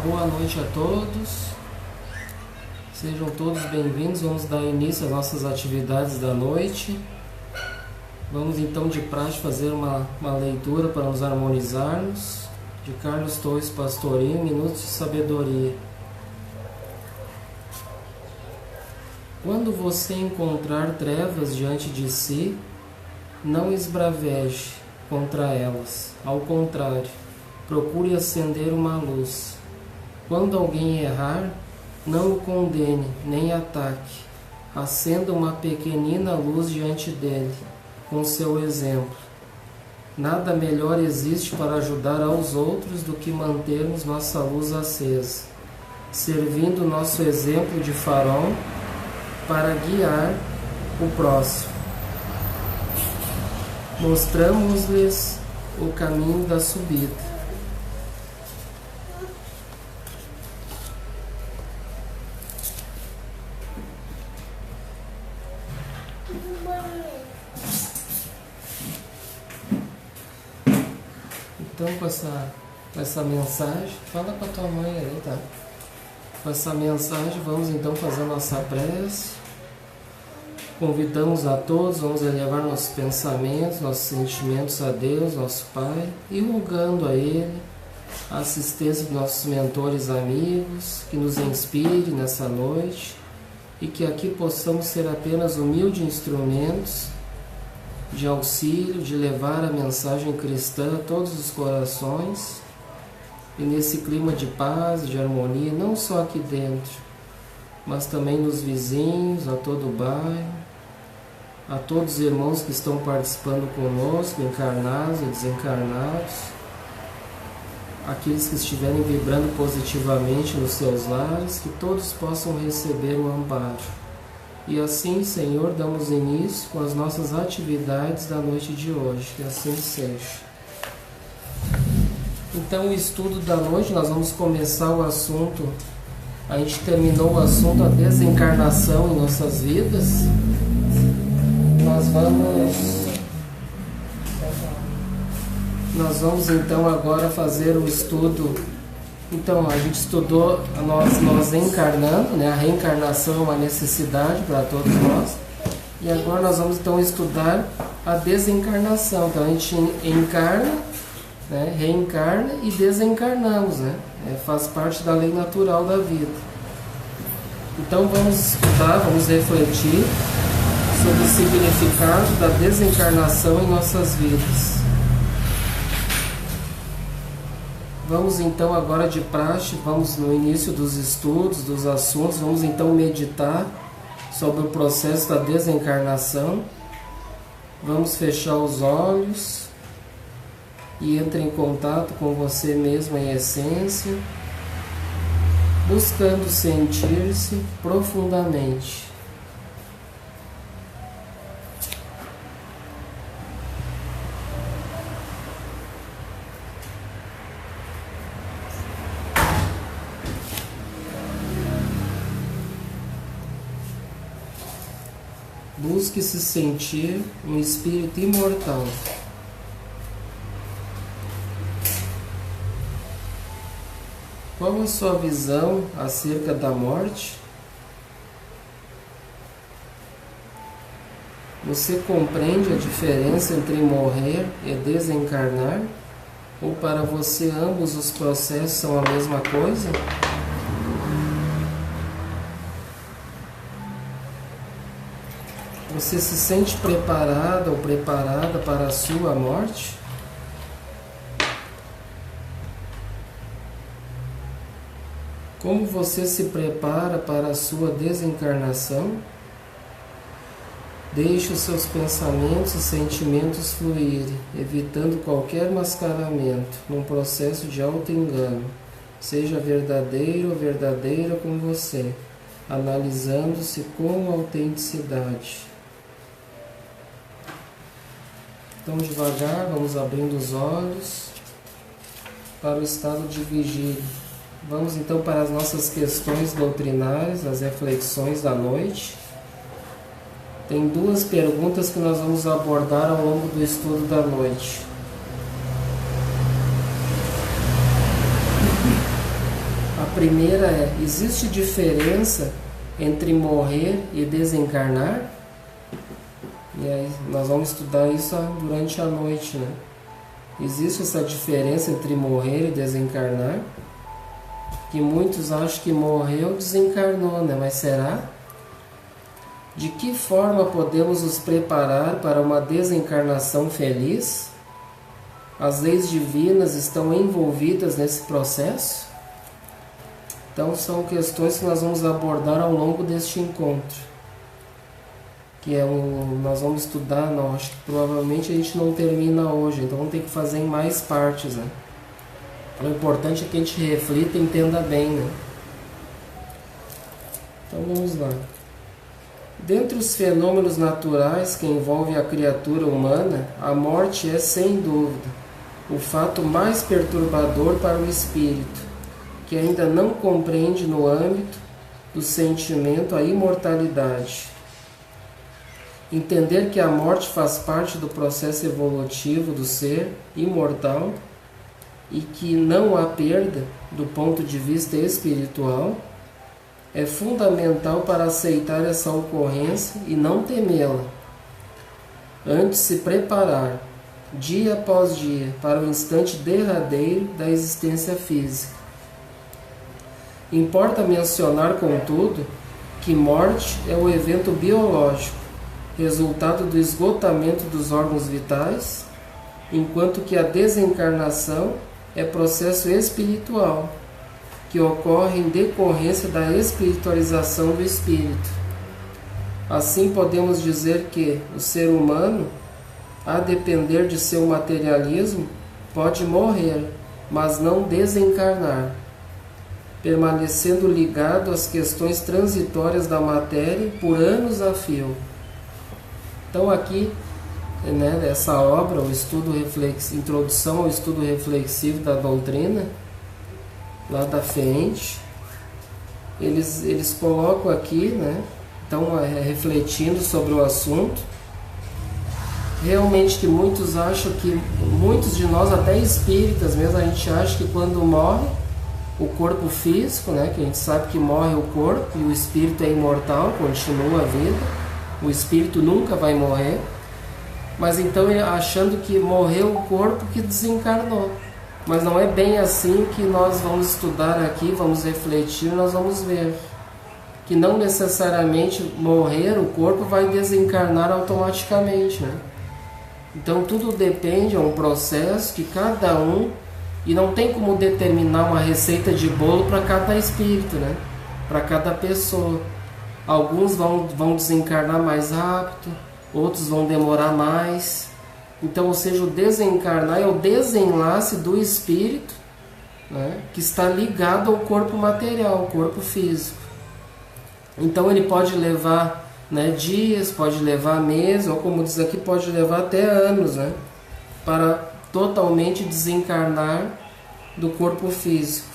boa noite a todos. Sejam todos bem-vindos. Vamos dar início às nossas atividades da noite. Vamos então de praxe fazer uma leitura para nos harmonizarmos. De Carlos Torres Pastorinho, Minutos de Sabedoria. Quando você encontrar trevas diante de si, não esbraveje contra elas. Ao contrário, procure acender uma luz. Quando alguém errar, não o condene, nem ataque. Acenda uma pequenina luz diante dele, com seu exemplo. Nada melhor existe para ajudar aos outros do que mantermos nossa luz acesa, servindo nosso exemplo de farol para guiar o próximo. Mostramos-lhes o caminho da subida. Então, com essa mensagem, fala com a tua mãe aí, tá? Com essa mensagem, vamos então fazer a nossa prece. Convidamos a todos, vamos elevar nossos pensamentos, nossos sentimentos a Deus, nosso Pai, e rogando a Ele a assistência dos nossos mentores amigos, que nos inspire nessa noite e que aqui possamos ser apenas humildes instrumentos de auxílio, de levar a mensagem cristã a todos os corações, e nesse clima de paz, de harmonia, não só aqui dentro, mas também nos vizinhos, a todo o bairro, a todos os irmãos que estão participando conosco, encarnados e desencarnados, aqueles que estiverem vibrando positivamente nos seus lares, que todos possam receber o amparo. E assim, Senhor, damos início com as nossas atividades da noite de hoje, que assim seja. Então, o estudo da noite, nós vamos começar o assunto, a gente terminou o assunto, a desencarnação em nossas vidas. Nós vamos então agora fazer o estudo. Então, a gente estudou nós encarnando, né? A reencarnação é uma necessidade para todos nós. E agora nós vamos então estudar a desencarnação. Então, a gente encarna, né? Reencarna e desencarnamos, né? Faz parte da lei natural da vida. Então, vamos estudar, vamos refletir sobre o significado da desencarnação em nossas vidas. Vamos então agora de praxe, vamos no início dos estudos, dos assuntos, vamos então meditar sobre o processo da desencarnação. Vamos fechar os olhos e entre em contato com você mesmo em essência, buscando sentir-se profundamente. Busque se sentir um espírito imortal. Qual a sua visão acerca da morte? Você compreende a diferença entre morrer e desencarnar? Ou para você ambos os processos são a mesma coisa? Você se sente preparado ou preparada para a sua morte? Como você se prepara para a sua desencarnação? Deixe os seus pensamentos e sentimentos fluírem, evitando qualquer mascaramento, num processo de auto-engano. Seja verdadeiro ou verdadeira com você, analisando-se com autenticidade. Então, devagar, vamos abrindo os olhos para o estado de vigília. Vamos então para as nossas questões doutrinárias, as reflexões da noite. Tem duas perguntas que nós vamos abordar ao longo do estudo da noite. primeira é: existe diferença entre morrer e desencarnar? E aí nós vamos estudar isso durante a noite, né? Existe essa diferença entre morrer e desencarnar? Que muitos acham que morreu, desencarnou, né? Mas será? De que forma podemos nos preparar para uma desencarnação feliz? As leis divinas estão envolvidas nesse processo? Então são questões que nós vamos abordar ao longo deste encontro. Nós vamos estudar, não, acho que provavelmente a gente não termina hoje, então vamos ter que fazer em mais partes, né? O importante é que a gente reflita e entenda bem, né? Então vamos lá. Dentre os fenômenos naturais que envolvem a criatura humana, a morte é, sem dúvida, o fato mais perturbador para o espírito, que ainda não compreende no âmbito do sentimento a imortalidade. Entender que a morte faz parte do processo evolutivo do ser imortal e que não há perda do ponto de vista espiritual é fundamental para aceitar essa ocorrência e não temê-la. Antes se preparar, dia após dia, para o instante derradeiro da existência física. Importa mencionar, contudo, que morte é o evento biológico, resultado do esgotamento dos órgãos vitais, enquanto que a desencarnação é processo espiritual, que ocorre em decorrência da espiritualização do espírito. Assim podemos dizer que o ser humano, a depender de seu materialismo, pode morrer, mas não desencarnar, permanecendo ligado às questões transitórias da matéria por anos a fio. Então aqui, né, essa obra, o estudo Introdução ao Estudo Reflexivo da Doutrina, lá da FEENTE, eles colocam aqui, né, então refletindo sobre o assunto, realmente que muitos acham que, muitos de nós, até espíritas mesmo, a gente acha que quando morre o corpo físico, né, que a gente sabe que morre o corpo e o espírito é imortal, continua a vida, o espírito nunca vai morrer, mas então achando que morreu o corpo que desencarnou. Mas não é bem assim que nós vamos estudar aqui, vamos refletir, nós vamos ver que não necessariamente morrer o corpo vai desencarnar automaticamente, né? Então tudo depende, é um processo que cada um, e não tem como determinar uma receita de bolo para cada espírito, né? Para cada pessoa. Alguns vão desencarnar mais rápido, outros vão demorar mais. Então, ou seja, o desencarnar é o desenlace do espírito, né, que está ligado ao corpo material, ao corpo físico. Então ele pode levar, né, dias, pode levar meses, ou como diz aqui, pode levar até anos, né, para totalmente desencarnar do corpo físico.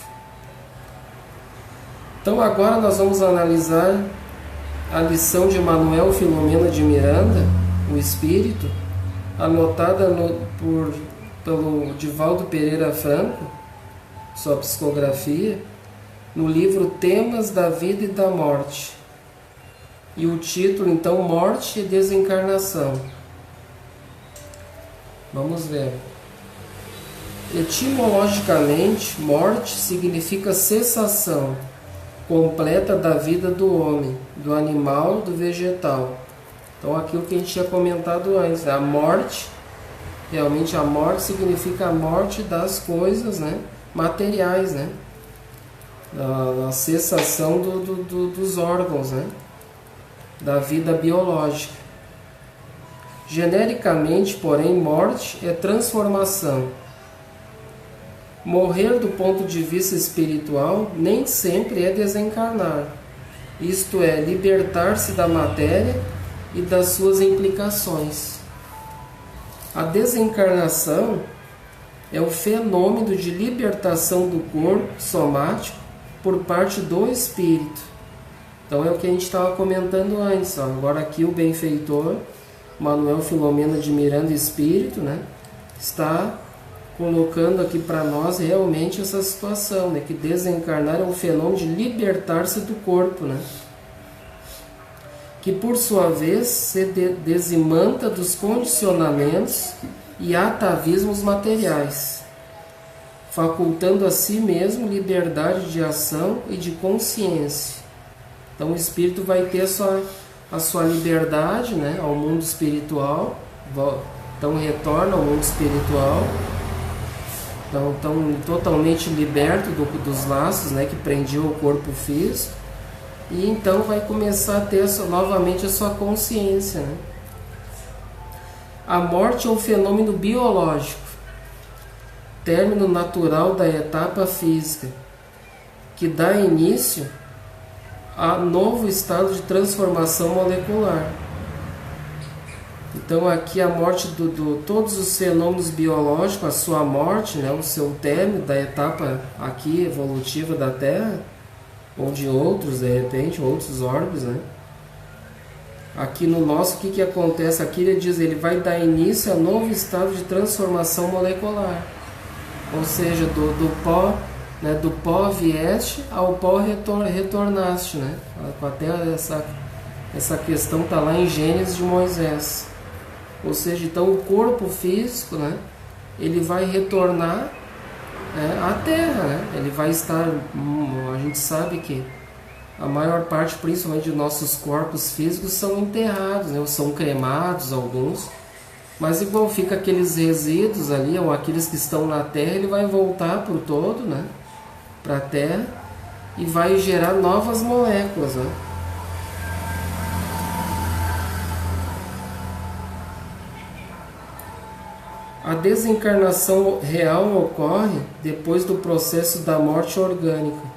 Então agora nós vamos analisar a lição de Manuel Filomeno de Miranda, o Espírito, anotada pelo Divaldo Pereira Franco, sua psicografia, no livro Temas da Vida e da Morte. E o título, então, Morte e Desencarnação. Vamos ver. Etimologicamente, morte significa cessação completa da vida do homem, do animal, do vegetal. Então, aquilo que a gente tinha comentado antes, a morte, realmente a morte significa a morte das coisas, né, materiais, né, a cessação dos órgãos, né, da vida biológica. Genericamente, porém, morte é transformação. Morrer do ponto de vista espiritual nem sempre é desencarnar, isto é, libertar-se da matéria e das suas implicações. A desencarnação é o fenômeno de libertação do corpo somático por parte do espírito. Então é o que a gente estava comentando antes. Agora aqui o benfeitor Manuel Filomeno de Miranda, Espírito, né, está colocando aqui para nós realmente essa situação, né? Que desencarnar é um fenômeno de libertar-se do corpo, né? Que por sua vez se desimanta dos condicionamentos e atavismos materiais, facultando a si mesmo liberdade de ação e de consciência. Então o espírito vai ter a sua liberdade, né, ao mundo espiritual, então retorna ao mundo espiritual, então totalmente liberto dos laços, né, que prendiam o corpo físico, e então vai começar a ter novamente a sua consciência, né? A morte é um fenômeno biológico, término natural da etapa física, que dá início a novo estado de transformação molecular. Então aqui a morte todos os fenômenos biológicos, a sua morte, né, o seu término da etapa aqui evolutiva da Terra, ou de outros, de repente, outros orbes, né? Aqui no nosso, o que acontece? Aqui ele diz, ele vai dar início a novo estado de transformação molecular. Ou seja, do pó, né, do pó vieste ao pó retornaste, né? Até essa questão está lá em Gênesis de Moisés. Ou seja, então o corpo físico, né, ele vai retornar à Terra, né? Ele vai estar, a gente sabe que a maior parte, principalmente de nossos corpos físicos, são enterrados, né, ou são cremados alguns, mas igual fica aqueles resíduos ali, ou aqueles que estão na Terra, ele vai voltar para o todo, né, para a Terra, e vai gerar novas moléculas, né? A desencarnação real ocorre depois do processo da morte orgânica,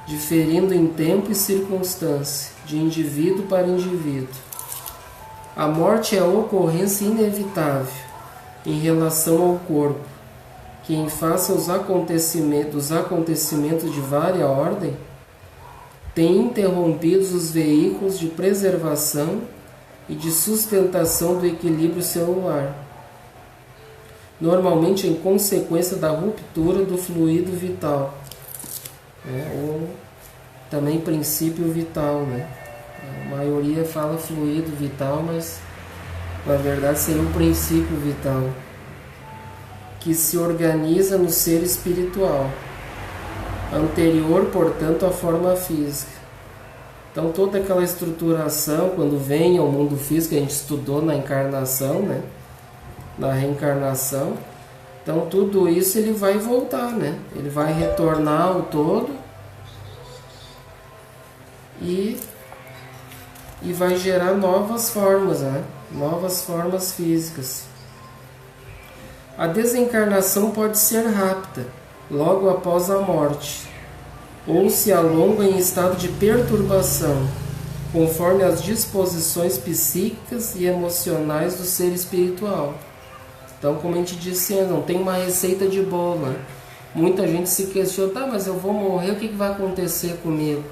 diferindo em tempo e circunstância, de indivíduo para indivíduo. A morte é a ocorrência inevitável em relação ao corpo, que em face aos acontecimentos de vária ordem, tem interrompido os veículos de preservação e de sustentação do equilíbrio celular, normalmente em consequência da ruptura do fluido vital, ou também princípio vital, né? A maioria fala fluido vital, mas na verdade seria um princípio vital que se organiza no ser espiritual, anterior, portanto, à forma física. Então toda aquela estruturação, quando vem ao mundo físico, a gente estudou na encarnação, né? Na reencarnação, então tudo isso ele vai voltar, né? Ele vai retornar ao todo e vai gerar novas formas, né? Novas formas físicas. A desencarnação pode ser rápida, logo após a morte, ou se alonga em estado de perturbação, conforme as disposições psíquicas e emocionais do ser espiritual. Então, como a gente disse, não tem uma receita de bolo, né? Muita gente se questiona, tá, mas eu vou morrer, o que vai acontecer comigo?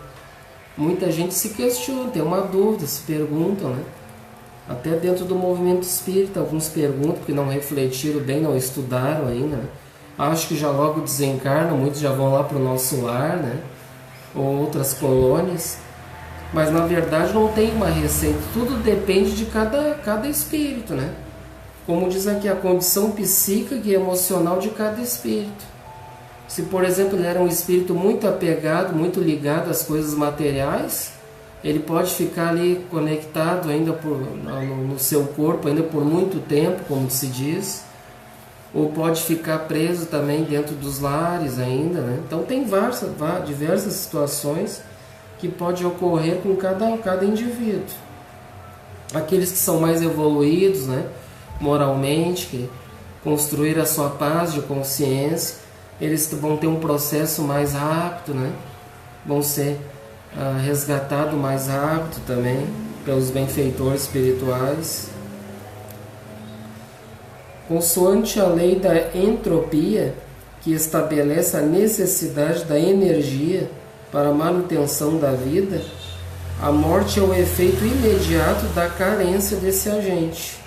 Muita gente se questiona, tem uma dúvida, se perguntam, né? Até dentro do movimento espírita, alguns perguntam, porque não refletiram bem, não estudaram ainda, né? Acho que já logo desencarnam, muitos já vão lá para o nosso lar, né? Ou outras colônias. Mas, na verdade, não tem uma receita, tudo depende de cada espírito, né? Como diz aqui, a condição psíquica e emocional de cada espírito. Se, por exemplo, ele era um espírito muito apegado, muito ligado às coisas materiais, ele pode ficar ali conectado ainda no seu corpo, ainda por muito tempo, como se diz, ou pode ficar preso também dentro dos lares ainda, né? Então tem diversas situações que pode ocorrer com cada indivíduo. Aqueles que são mais evoluídos, né, moralmente, que construíram a sua paz de consciência, eles vão ter um processo mais rápido, né? Vão ser resgatados mais rápido também pelos benfeitores espirituais. Consoante a lei da entropia, que estabelece a necessidade da energia para a manutenção da vida, a morte é o efeito imediato da carência desse agente.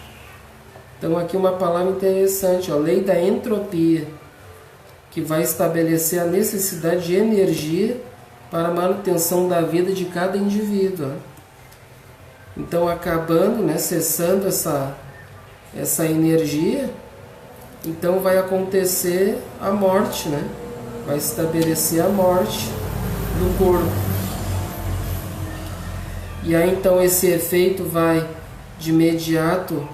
Então aqui uma palavra interessante, ó, lei da entropia, que vai estabelecer a necessidade de energia para a manutenção da vida de cada indivíduo. Ó. Então acabando, né, cessando essa energia, então vai acontecer a morte, né? Vai estabelecer a morte do corpo. E aí então esse efeito vai de imediato,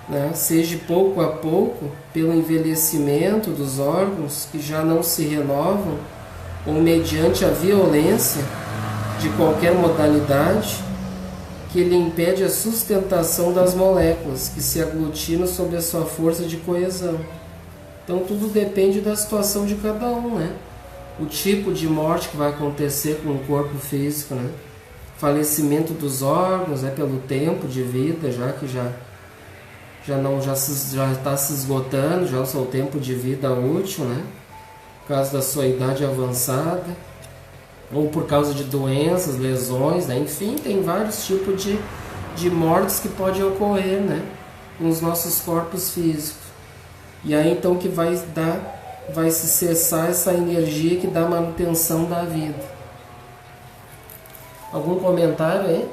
né, seja pouco a pouco, pelo envelhecimento dos órgãos que já não se renovam, ou mediante a violência de qualquer modalidade, que ele impede a sustentação das moléculas, que se aglutinam sob a sua força de coesão. Então tudo depende da situação de cada um, né? O tipo de morte que vai acontecer com o corpo físico, né? Falecimento dos órgãos, pelo tempo de vida, já que já está se esgotando, já o seu tempo de vida útil, né? Por causa da sua idade avançada, ou por causa de doenças, lesões, né? Enfim, tem vários tipos de mortes que podem ocorrer, né? Nos nossos corpos físicos. E aí então que vai se cessar essa energia que dá manutenção da vida. Algum comentário aí?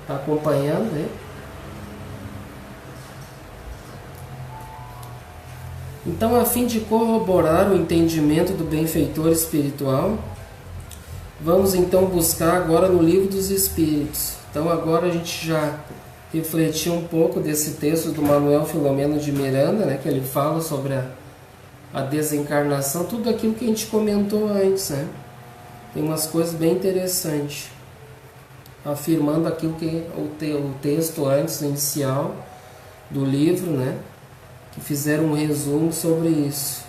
Está acompanhando aí? Então, a fim de corroborar o entendimento do benfeitor espiritual, vamos então buscar agora no Livro dos Espíritos. Então agora a gente já refletiu um pouco desse texto do Manuel Filomeno de Miranda, né, que ele fala sobre a desencarnação, tudo aquilo que a gente comentou antes, né? Tem umas coisas bem interessantes, afirmando aquilo que o texto antes, inicial do livro, né, que fizeram um resumo sobre isso.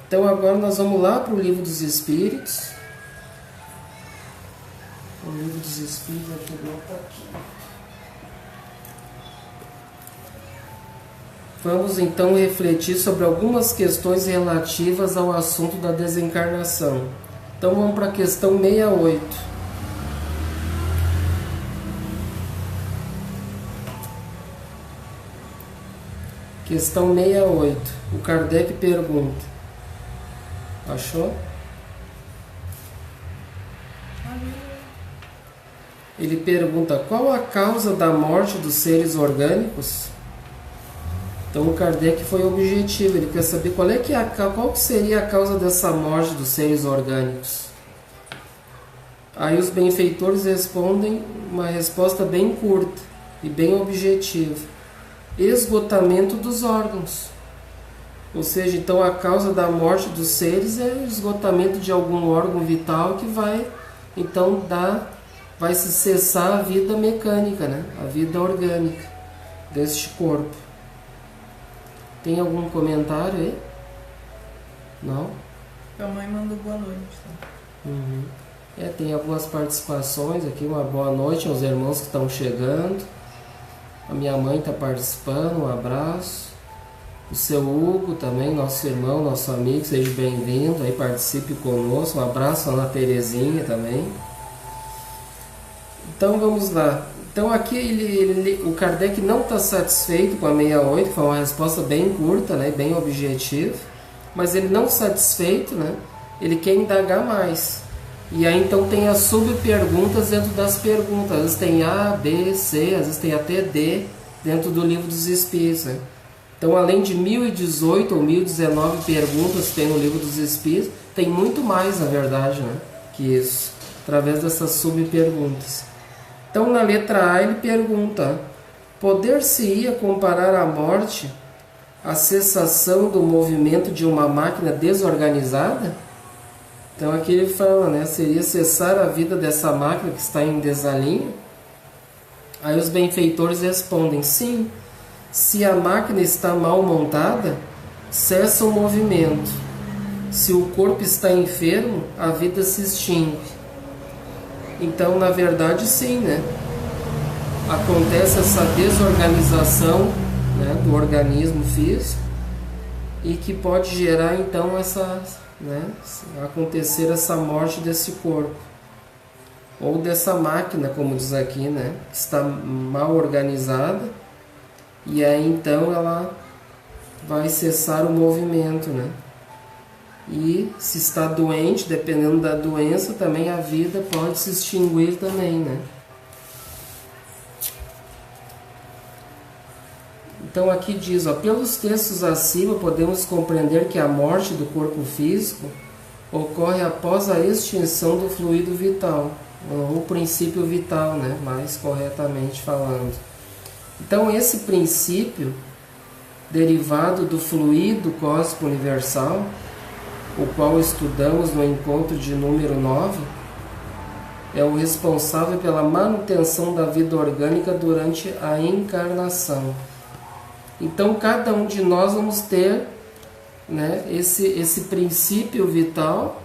Então agora nós vamos lá para o Livro dos Espíritos. O Livro dos Espíritos aqui. Vamos então refletir sobre algumas questões relativas ao assunto da desencarnação. Então vamos para a questão 68. Questão 68. O Kardec pergunta. Achou? Ele pergunta: qual a causa da morte dos seres orgânicos? Então o Kardec foi objetivo, ele quer saber qual que seria a causa dessa morte dos seres orgânicos. Aí os benfeitores respondem uma resposta bem curta e bem objetiva: esgotamento dos órgãos. Ou seja, então a causa da morte dos seres é o esgotamento de algum órgão vital que vai se cessar a vida mecânica, né? A vida orgânica deste corpo. Tem algum comentário aí? Não? A mãe mandou boa noite. Uhum. Tem algumas participações aqui. Uma boa noite aos irmãos que estão chegando. A minha mãe está participando, um abraço. O seu Hugo também, nosso irmão, nosso amigo, seja bem-vindo, aí participe conosco. Um abraço à Ana Terezinha também. Então vamos lá. Então aqui o Kardec não está satisfeito com a 68, foi uma resposta bem curta, né, bem objetiva, mas ele não satisfeito, né, ele quer indagar mais. E aí então tem as subperguntas dentro das perguntas. Às vezes tem A, B, C, às vezes tem até D dentro do Livro dos Espíritos, né? Então além de 1018 ou 1019 perguntas que tem no Livro dos Espíritos, tem muito mais na verdade, né, que isso, através dessas subperguntas. Então, na letra A, ele pergunta: poder-se-ia comparar a morte à cessação do movimento de uma máquina desorganizada? Então, aqui ele fala, né? Seria cessar a vida dessa máquina que está em desalinho? Aí os benfeitores respondem: sim, se a máquina está mal montada, cessa o movimento. Se o corpo está enfermo, a vida se extingue. Então, na verdade, sim, né? Acontece essa desorganização, né, do organismo físico e que pode gerar, então, acontecer essa morte desse corpo. ou dessa máquina, como diz aqui, né, que está mal organizada, e aí então ela vai cessar o movimento, né? E se está doente, dependendo da doença, também a vida pode se extinguir também, né? Então aqui diz, ó, pelos textos acima podemos compreender que a morte do corpo físico ocorre após a extinção do fluido vital, ou princípio vital, né? Mais corretamente falando. Então esse princípio derivado do fluido cósmico universal, o qual estudamos no encontro de número 9, é o responsável pela manutenção da vida orgânica durante a encarnação. Então, cada um de nós vamos ter, né, esse princípio vital,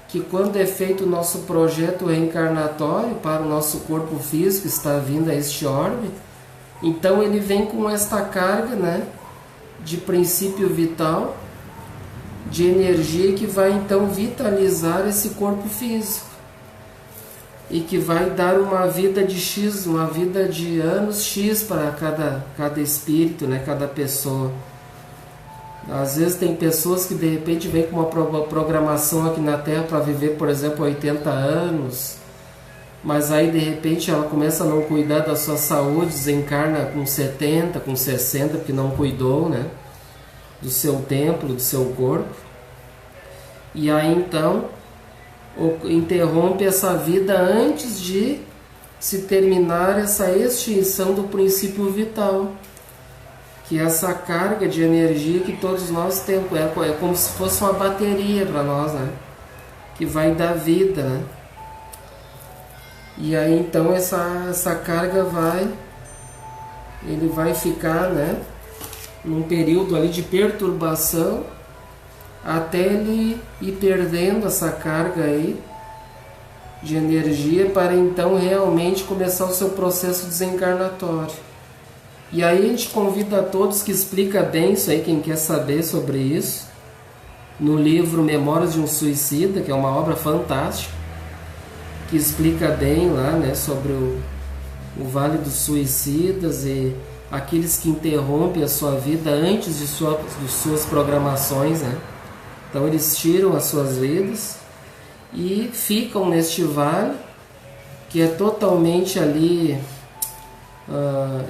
que quando é feito o nosso projeto reencarnatório para o nosso corpo físico, está vindo a este orbe, então ele vem com esta carga, né, de princípio vital, de energia que vai então vitalizar esse corpo físico e que vai dar uma vida de X, uma vida de anos X para cada espírito, né, cada pessoa. Às vezes tem pessoas que de repente vêm com uma programação aqui na Terra para viver, por exemplo, 80 anos, mas aí de repente ela começa a não cuidar da sua saúde, desencarna com 70, com 60, porque não cuidou, né, do seu templo, do seu corpo, e aí então interrompe essa vida antes de se terminar essa extinção do princípio vital, que é essa carga de energia que todos nós temos, é como se fosse uma bateria para nós, né, que vai dar vida, né? E aí então essa carga ele vai ficar, né, num período ali de perturbação, até ele ir perdendo essa carga aí de energia para então realmente começar o seu processo desencarnatório. E aí a gente convida a todos que explica bem isso aí, quem quer saber sobre isso, no livro Memórias de um Suicida, que é uma obra fantástica, que explica bem lá, né, sobre o Vale dos Suicidas e aqueles que interrompem a sua vida antes de suas programações, né? Então eles tiram as suas vidas e ficam neste vale, que é totalmente ali,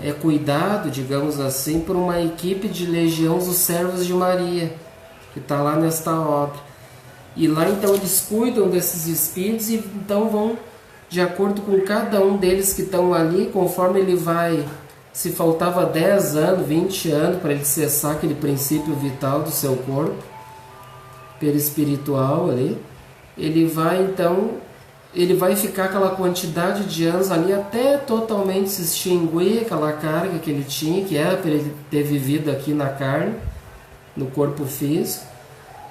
é cuidado, digamos assim, por uma equipe de Legião dos Servos de Maria, que está lá nesta obra. E lá então eles cuidam desses espíritos e então vão, de acordo com cada um deles que estão ali, conforme ele vai, se faltava 10 anos, 20 anos para ele cessar aquele princípio vital do seu corpo, perispiritual ali, ele vai então, ele vai ficar aquela quantidade de anos ali até totalmente se extinguir aquela carga que ele tinha, que era para ele ter vivido aqui na carne, no corpo físico.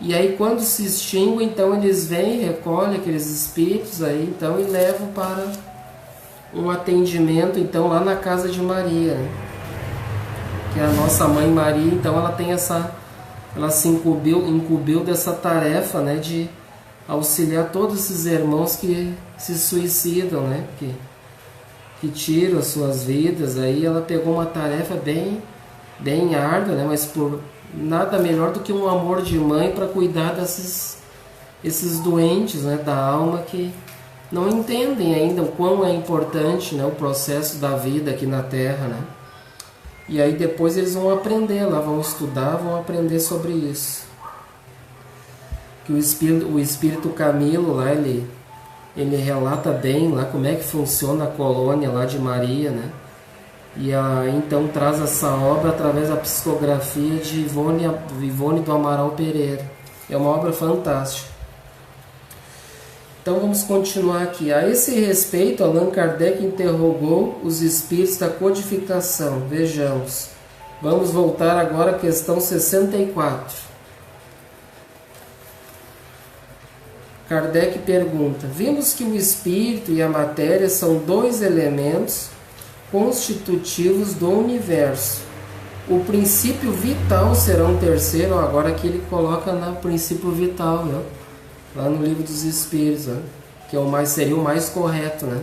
E aí quando se extingue, então eles vêm, recolhem aqueles espíritos aí, então, e levam para um atendimento então lá na casa de Maria, né? Que é a nossa mãe Maria, então ela tem ela se incumbiu dessa tarefa, né, de auxiliar todos esses irmãos que se suicidam, né, que tiram as suas vidas. Aí ela pegou uma tarefa bem árdua, né, mas por nada melhor do que um amor de mãe para cuidar esses doentes, né, da alma, que não entendem ainda o quão é importante, né, o processo da vida aqui na Terra, né. E aí depois eles vão aprender lá, vão estudar, vão aprender sobre isso. Que o espírito Camilo lá, ele relata bem lá como é que funciona a colônia lá de Maria, né? E então traz essa obra através da psicografia de Ivone do Amaral Pereira. É uma obra fantástica. Então vamos continuar aqui. A esse respeito, Allan Kardec interrogou os espíritos da codificação. Vejamos. Vamos voltar agora à questão 64. Kardec pergunta: vimos que o espírito e a matéria são dois elementos constitutivos do universo. O princípio vital será um terceiro. Agora aqui ele coloca no princípio vital, né? Lá no Livro dos Espíritos, né? que seria o mais correto, né?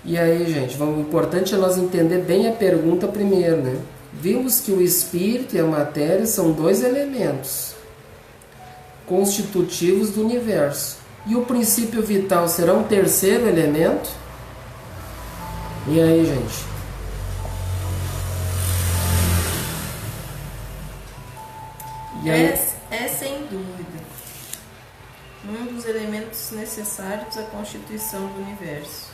E aí, gente, o importante é nós entender bem a pergunta primeiro, né? Vimos que o espírito e a matéria são dois elementos constitutivos do universo. E o princípio vital será um terceiro elemento? E aí, gente? E aí? É sem dúvida um dos elementos necessários à constituição do universo,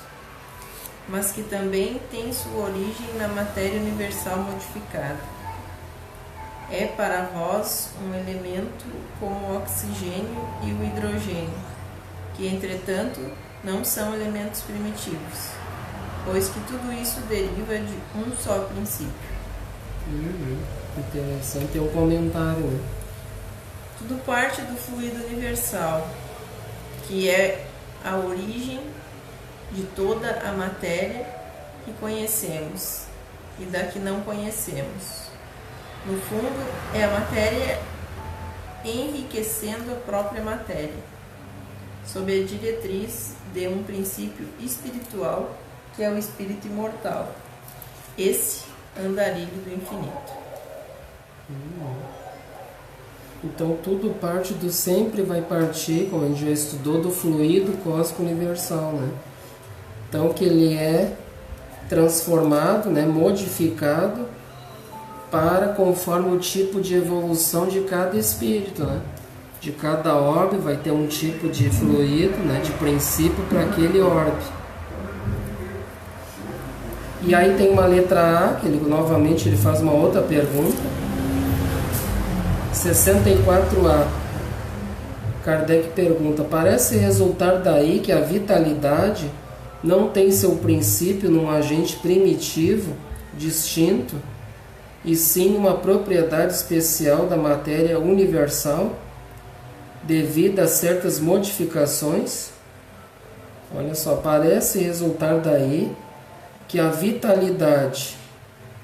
mas que também tem sua origem na matéria universal modificada. É para vós um elemento como o oxigênio e o hidrogênio, que entretanto não são elementos primitivos, pois que tudo isso deriva de um só princípio. Interessante ter um comentário, né? Tudo parte do fluido universal, que é a origem de toda a matéria que conhecemos e da que não conhecemos. No fundo, é a matéria enriquecendo a própria matéria, sob a diretriz de um princípio espiritual, que é o espírito imortal, esse andarilho do infinito. Então tudo sempre vai partir, como a gente já estudou, do fluido cósmico universal, né? Então que ele é transformado, né, modificado para conforme o tipo de evolução de cada espírito, né? De cada orbe vai ter um tipo de fluido, né, de princípio para aquele orbe. E aí tem uma letra A, que novamente ele faz uma outra pergunta. 64A. Kardec pergunta: parece resultar daí que a vitalidade não tem seu princípio num agente primitivo, distinto, e sim uma propriedade especial da matéria universal, devida a certas modificações? Olha só, parece resultar daí que a vitalidade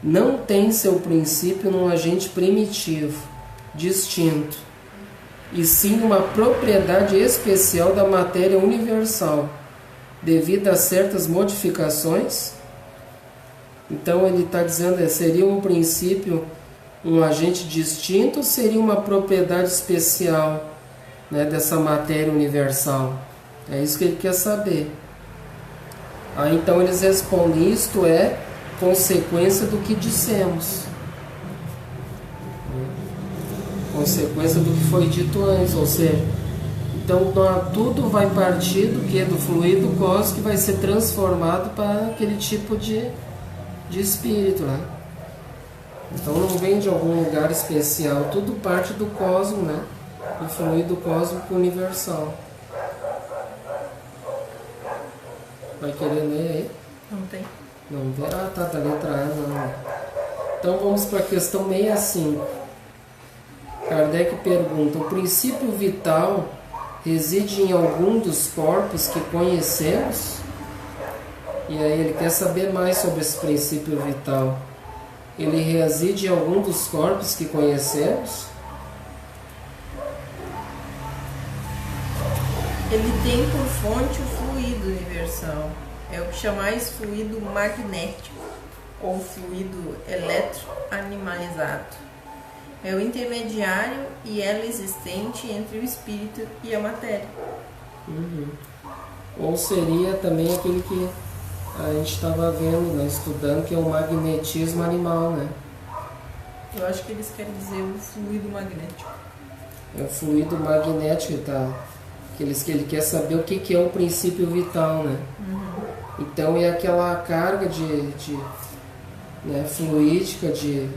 não tem seu princípio num agente primitivo, distinto, e sim uma propriedade especial da matéria universal, devido a certas modificações. Então ele está dizendo, seria um princípio, um agente distinto, ou seria uma propriedade especial, né, dessa matéria universal? É isso que ele quer saber. Aí então eles respondem: isto é consequência do que dissemos, consequência do que foi dito antes, ou seja, então tudo vai partir do que? Do fluido cósmico, que vai ser transformado para aquele tipo de espírito, né? Então não vem de algum lugar especial, tudo parte do cosmos, né? Do fluido cósmico universal. Vai querer ler aí? Não tem. Não tem? Ah, tá, da letra A, não. Então vamos para a questão 65. Kardec pergunta: o princípio vital reside em algum dos corpos que conhecemos? E aí ele quer saber mais sobre esse princípio vital. Ele reside em algum dos corpos que conhecemos? Ele tem por fonte o fluido universal. É o que chamais fluido magnético ou fluido eletroanimalizado. É o intermediário e ela existente entre o espírito e a matéria. Ou seria também aquele que a gente estava vendo, né, estudando, que é o magnetismo animal, né? Eu acho que eles querem dizer o fluido magnético. É o fluido magnético, tá? Que ele quer saber o que é o princípio vital, né? Então é aquela carga né, fluídica,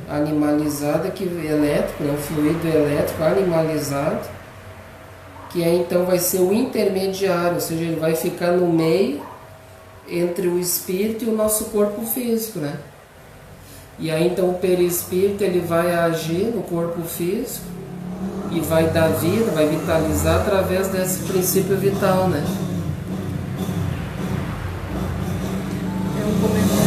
animalizada, elétrico, né, o fluido elétrico animalizado, que então vai ser o intermediário, ou seja, ele vai ficar no meio entre o espírito e o nosso corpo físico, né? E aí então o perispírito ele vai agir no corpo físico e vai dar vida, vai vitalizar através desse princípio vital, né? É um comentário.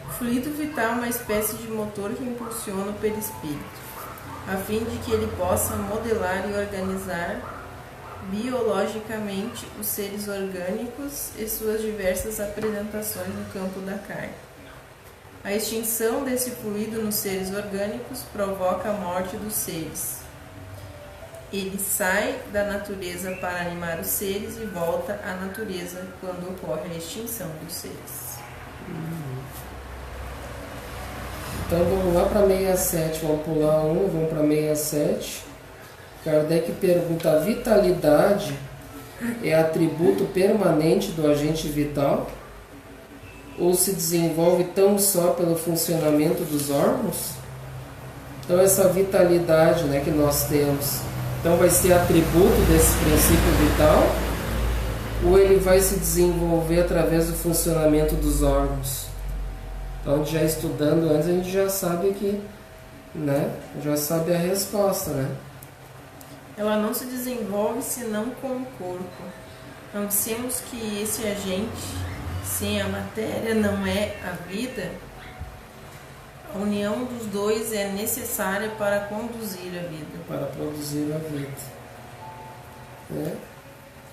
O fluido vital é uma espécie de motor que impulsiona o perispírito, a fim de que ele possa modelar e organizar biologicamente os seres orgânicos e suas diversas apresentações no campo da carne. A extinção desse fluido nos seres orgânicos provoca a morte dos seres. Ele sai da natureza para animar os seres e volta à natureza quando ocorre a extinção dos seres. Então vamos lá para 67, vamos pular vamos para 67. Kardec pergunta: a vitalidade é atributo permanente do agente vital? Ou se desenvolve tão só pelo funcionamento dos órgãos? Então essa vitalidade, né, que nós temos, então vai ser atributo desse princípio vital? Ou ele vai se desenvolver através do funcionamento dos órgãos? Então, já estudando antes, a gente já sabe que, né, já sabe a resposta, né? Ela não se desenvolve senão com o corpo. Não dissemos que esse agente, sem a matéria, não é a vida? A união dos dois é necessária para conduzir a vida. Para produzir a vida. Né?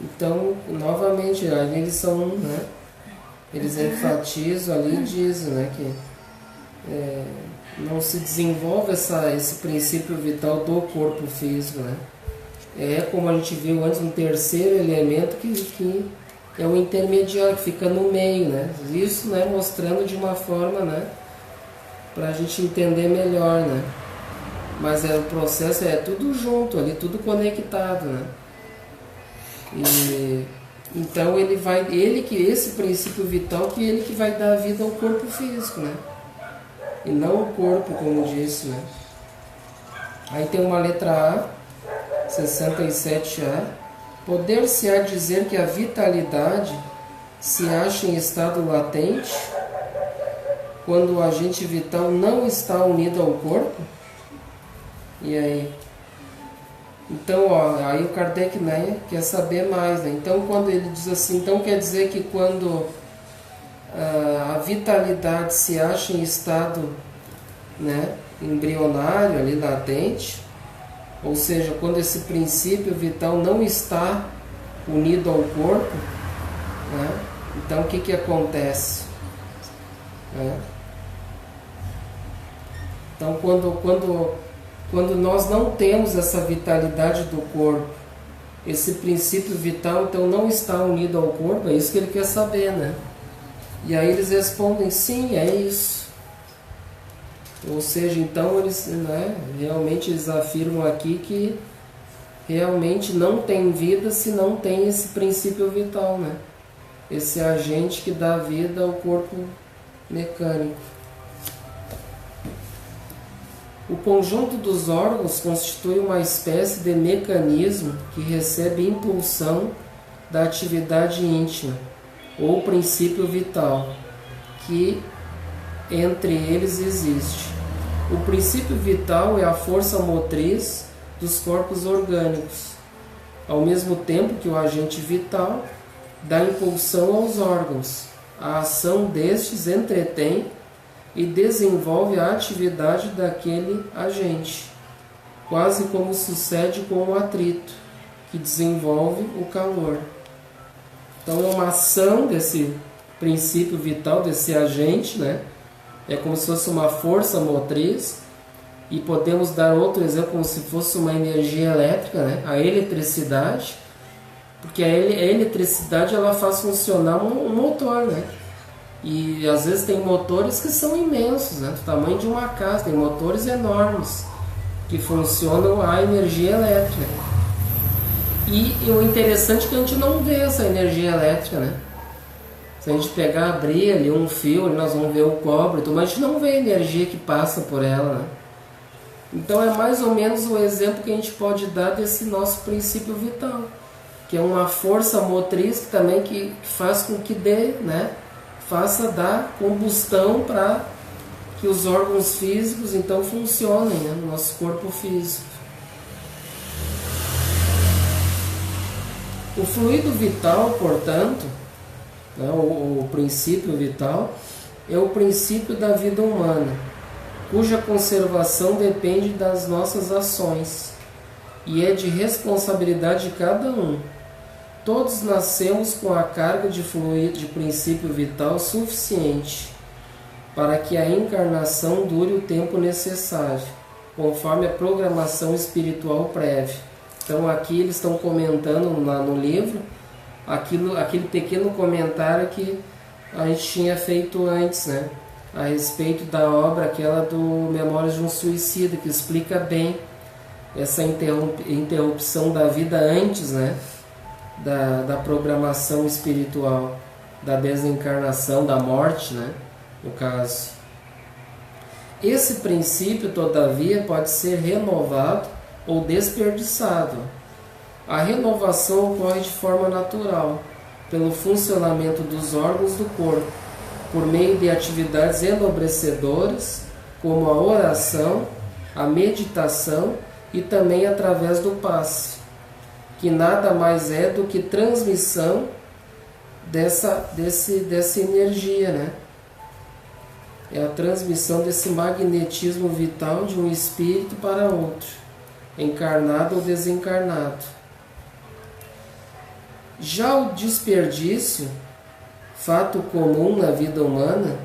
Então, novamente, ali eles são, né? Eles enfatizam ali e dizem, né, que não se desenvolve esse princípio vital do corpo físico, né? É como a gente viu antes, um terceiro elemento que é o intermediário, que fica no meio, né? Isso, né, mostrando de uma forma, né, para a gente entender melhor, né? Mas o processo é tudo junto ali, tudo conectado, né? E então esse princípio vital, que ele que vai dar vida ao corpo físico, né? E não o corpo, como disse, né? Aí tem uma letra A, 67A. Poder-se-á dizer que a vitalidade se acha em estado latente quando o agente vital não está unido ao corpo? E aí? Então, aí o Kardec, né, quer saber mais, né? Então, quando ele diz assim, então quer dizer que quando a vitalidade se acha em estado, né, embrionário, ali latente, ou seja, quando esse princípio vital não está unido ao corpo, né, então o que acontece? Né? Então, quando nós não temos essa vitalidade do corpo, esse princípio vital então não está unido ao corpo, é isso que ele quer saber, né? E aí eles respondem, sim, é isso. Ou seja, então eles, né, realmente eles afirmam aqui que realmente não tem vida se não tem esse princípio vital, né? Esse agente que dá vida ao corpo mecânico. O conjunto dos órgãos constitui uma espécie de mecanismo que recebe impulsão da atividade íntima, ou princípio vital, que entre eles existe. O princípio vital é a força motriz dos corpos orgânicos, ao mesmo tempo que o agente vital dá impulsão aos órgãos. A ação destes entretém e desenvolve a atividade daquele agente, quase como sucede com o atrito, que desenvolve o calor. Então é uma ação desse princípio vital, desse agente, né? É como se fosse uma força motriz, e podemos dar outro exemplo como se fosse uma energia elétrica, né? A eletricidade, porque a eletricidade ela faz funcionar um motor, né? E às vezes tem motores que são imensos, né? Do tamanho de uma casa, tem motores enormes que funcionam a energia elétrica. E o interessante é que a gente não vê essa energia elétrica, né? Se a gente pegar, abrir ali um fio, nós vamos ver o cobre, mas a gente não vê a energia que passa por ela, né? Então é mais ou menos o exemplo que a gente pode dar desse nosso princípio vital, que é uma força motriz que também que faz com que dê, né? Faça dar combustão para que os órgãos físicos então funcionem, né, no nosso corpo físico. O fluido vital, portanto, né, o princípio vital, é o princípio da vida humana, cuja conservação depende das nossas ações e é de responsabilidade de cada um. Todos nascemos com a carga de fluido de princípio vital suficiente para que a encarnação dure o tempo necessário, conforme a programação espiritual prévia. Então aqui eles estão comentando lá no livro aquele pequeno comentário que a gente tinha feito antes, né? A respeito da obra aquela do Memórias de um Suicida, que explica bem essa interrupção da vida antes, né? Da programação espiritual, da desencarnação, da morte, né? No caso. Esse princípio, todavia, pode ser renovado ou desperdiçado. A renovação ocorre de forma natural, pelo funcionamento dos órgãos do corpo, por meio de atividades enobrecedoras, como a oração, a meditação e também através do passe, que nada mais é do que transmissão dessa energia, né? É a transmissão desse magnetismo vital de um espírito para outro, encarnado ou desencarnado. Já o desperdício, fato comum na vida humana,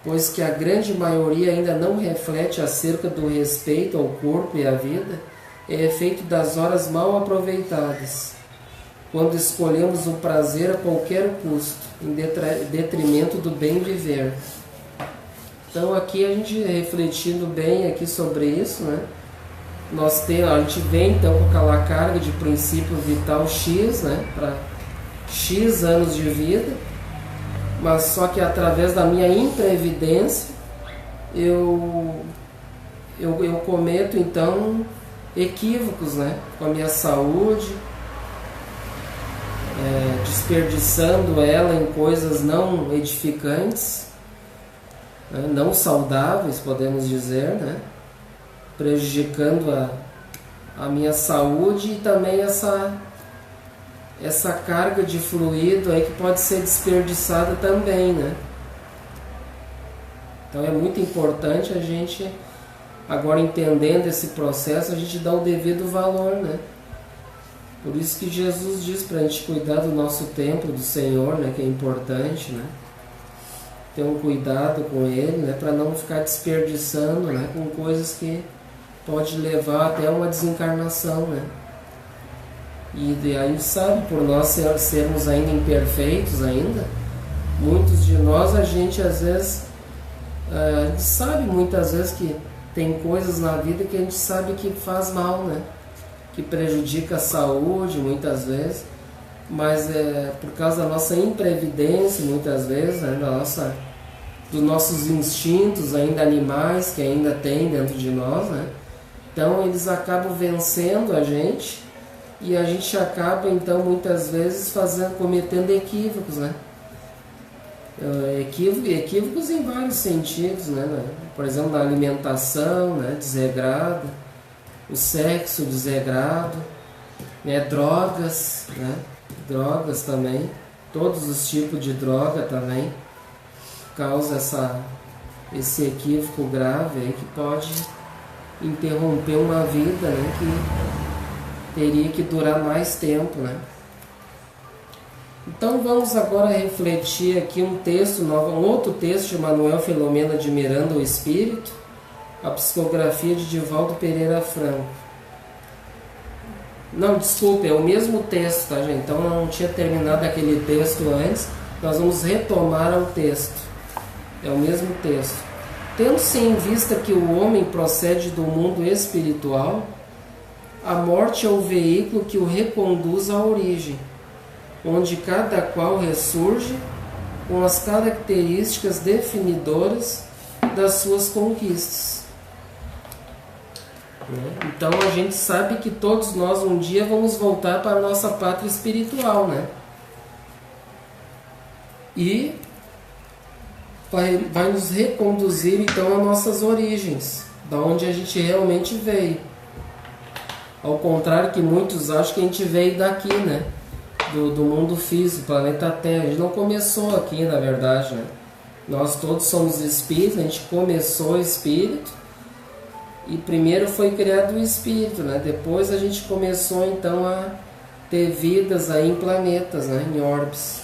pois que a grande maioria ainda não reflete acerca do respeito ao corpo e à vida, é efeito das horas mal aproveitadas, quando escolhemos o prazer a qualquer custo, em detrimento do bem viver. Então aqui a gente refletindo bem aqui sobre isso, né? A gente vem então com aquela carga de princípio vital X, né? Para X anos de vida, mas só que através da minha imprevidência eu cometo então equívocos, né? Com a minha saúde, desperdiçando ela em coisas não edificantes, né? Não saudáveis, podemos dizer, né? Prejudicando a minha saúde e também essa carga de fluido aí que pode ser desperdiçada também, né? Então é muito importante a gente, agora entendendo esse processo, a gente dar o devido valor, né? Por isso que Jesus diz para a gente cuidar do nosso templo, do Senhor, né? Que é importante, né? Ter um cuidado com ele, né? Para não ficar desperdiçando, né? Com coisas que pode levar até uma desencarnação, né? E aí sabe, por nós sermos ainda imperfeitos ainda, muitos de nós, a gente às vezes a gente sabe muitas vezes que tem coisas na vida que a gente sabe que faz mal, né? Que prejudica a saúde muitas vezes, mas por causa da nossa imprevidência muitas vezes, né? Dos nossos instintos ainda animais que ainda tem dentro de nós, né? Então eles acabam vencendo a gente e a gente acaba então muitas vezes cometendo equívocos, né? Equívocos em vários sentidos, né? Por exemplo, na alimentação, né? Desregrada, o sexo desregrado, né? Drogas, né? Drogas também, todos os tipos de droga também causa esse equívoco grave aí que pode interromper uma vida, né? Que teria que durar mais tempo, né? Então vamos agora refletir aqui um outro texto de Manuel Filomena de Miranda, o Espírito, a psicografia de Divaldo Pereira Franco. Não, desculpe, é o mesmo texto, tá, gente? Então eu não tinha terminado aquele texto antes, nós vamos retomar o texto. É o mesmo texto. Tendo-se em vista que o homem procede do mundo espiritual, a morte é o veículo que o reconduz à origem, onde cada qual ressurge com as características definidoras das suas conquistas. Então a gente sabe que todos nós um dia vamos voltar para a nossa pátria espiritual, né? E vai nos reconduzir então às nossas origens, da onde a gente realmente veio. Ao contrário que muitos acham que a gente veio daqui, né? Do mundo físico, planeta Terra. A gente não começou aqui, na verdade, né? Nós todos somos espíritos, a gente começou espírito e primeiro foi criado o espírito, né? Depois a gente começou então a ter vidas aí em planetas, né? Em orbes.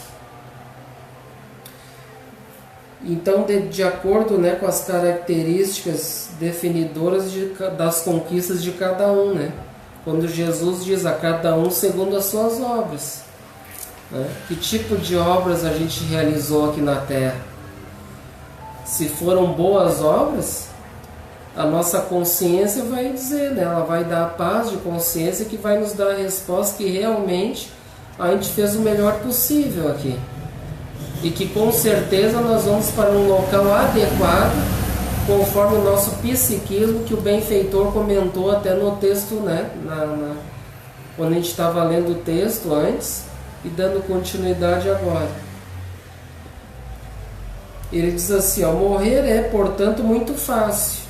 Então, de acordo, né, com as características definidoras das conquistas de cada um, né? Quando Jesus diz a cada um segundo as suas obras, né? Que tipo de obras a gente realizou aqui na Terra? Se foram boas obras, a nossa consciência vai dizer, né? Ela vai dar a paz de consciência que vai nos dar a resposta que realmente a gente fez o melhor possível aqui. E que com certeza nós vamos para um local adequado, conforme o nosso psiquismo, que o benfeitor comentou até no texto, né? Quando a gente estava lendo o texto antes e dando continuidade agora. Ele diz assim, ó, morrer é, portanto, muito fácil,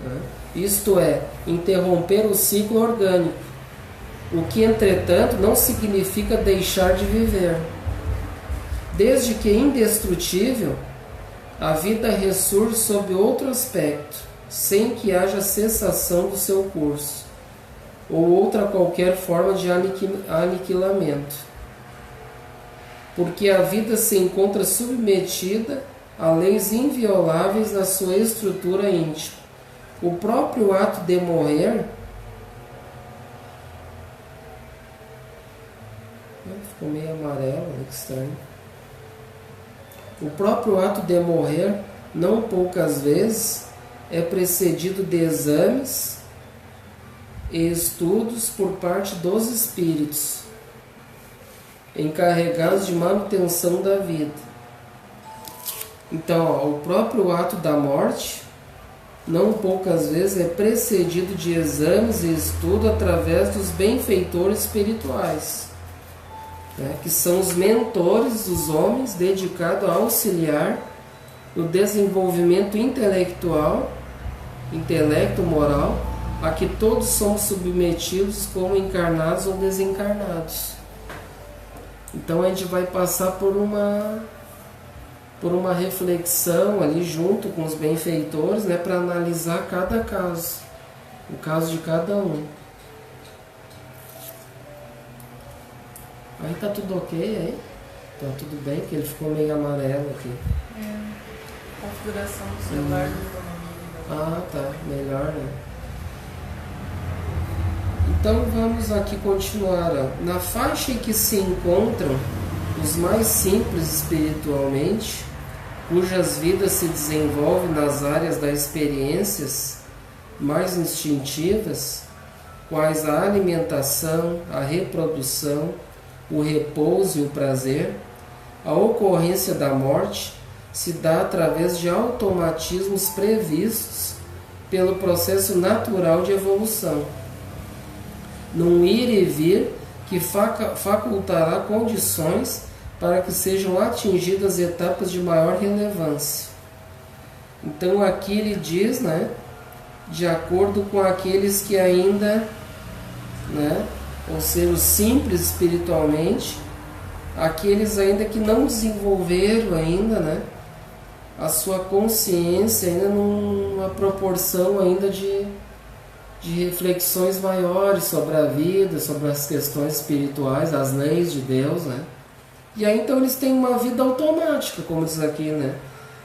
né? Isto é, interromper o ciclo orgânico, o que, entretanto, não significa deixar de viver. Desde que indestrutível, a vida ressurge sob outro aspecto, sem que haja cessação do seu curso, ou outra qualquer forma de aniquilamento. Porque a vida se encontra submetida a leis invioláveis na sua estrutura íntima. O próprio ato de morrer... Ficou meio amarelo, que estranho. O próprio ato de morrer, não poucas vezes, é precedido de exames e estudos por parte dos espíritos, encarregados de manutenção da vida. Então, ó, o próprio ato da morte, não poucas vezes, é precedido de exames e estudo através dos benfeitores espirituais, né, que são os mentores dos homens dedicados a auxiliar no desenvolvimento intelectual, intelecto moral, a que todos somos submetidos como encarnados ou desencarnados. Então a gente vai passar por uma reflexão ali junto com os benfeitores, né, para analisar cada caso, o caso de cada um. Aí tá tudo ok aí? Tá tudo bem, que ele ficou meio amarelo aqui. Configuração do celular do Ah, tá, melhor, né? Então vamos aqui continuar, ó. Na faixa em que se encontram os mais simples espiritualmente, cujas vidas se desenvolvem nas áreas das experiências mais instintivas, quais a alimentação, a reprodução, o repouso e o prazer, a ocorrência da morte se dá através de automatismos previstos pelo processo natural de evolução, num ir e vir que facultará condições para que sejam atingidas etapas de maior relevância. Então aqui ele diz, né, de acordo com aqueles que ainda, né, ou seja, os simples espiritualmente, aqueles ainda que não desenvolveram ainda, né, a sua consciência ainda numa proporção ainda de reflexões maiores sobre a vida, sobre as questões espirituais, as leis de Deus, né? E aí então eles têm uma vida automática, como diz aqui, né?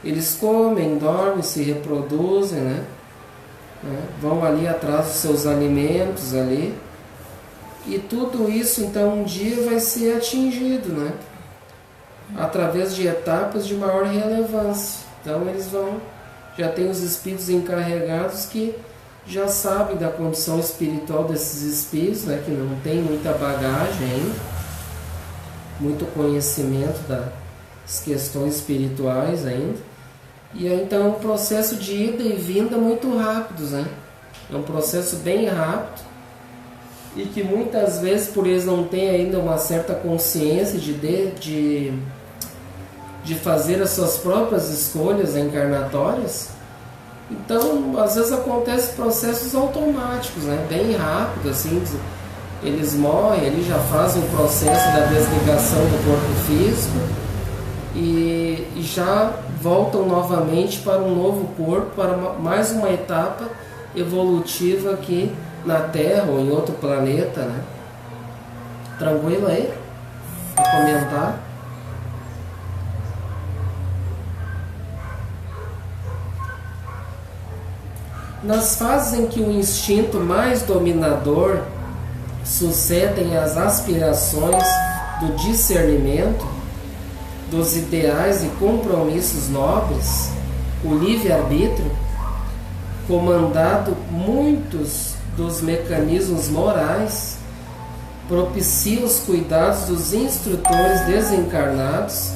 Eles comem, dormem, se reproduzem, né? Vão ali atrás dos seus alimentos ali. E tudo isso então um dia vai ser atingido, né? Através de etapas de maior relevância. Então eles já tem os espíritos encarregados que já sabem da condição espiritual desses espíritos, né? Que não tem muita bagagem ainda, muito conhecimento das questões espirituais ainda. E aí, então é um processo de ida e vinda muito rápidos, né? É um processo bem rápido e que muitas vezes, por eles não terem ainda uma certa consciência de fazer as suas próprias escolhas encarnatórias, então às vezes acontecem processos automáticos, né? Bem rápido, assim. Eles morrem, eles já fazem o processo da desligação do corpo físico e já voltam novamente para um novo corpo, para mais uma etapa evolutiva aqui na Terra ou em outro planeta, né? Tranquilo aí? Vou comentar. Nas fases em que o instinto mais dominador sucedem às aspirações do discernimento, dos ideais e compromissos nobres, o livre-arbítrio, comandado muitos dos mecanismos morais, propicia os cuidados dos instrutores desencarnados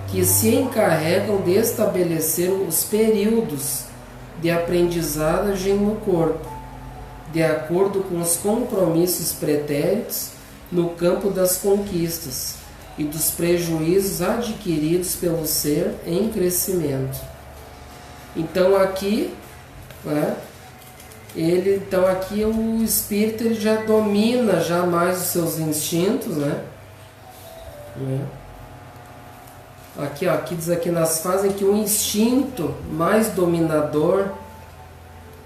que se encarregam de estabelecer os períodos de aprendizagem no corpo, de acordo com os compromissos pretéritos no campo das conquistas e dos prejuízos adquiridos pelo ser em crescimento. Então aqui, né, aqui o espírito ele já domina já mais os seus instintos, né? Aqui diz aqui nas fases em que o instinto mais dominador,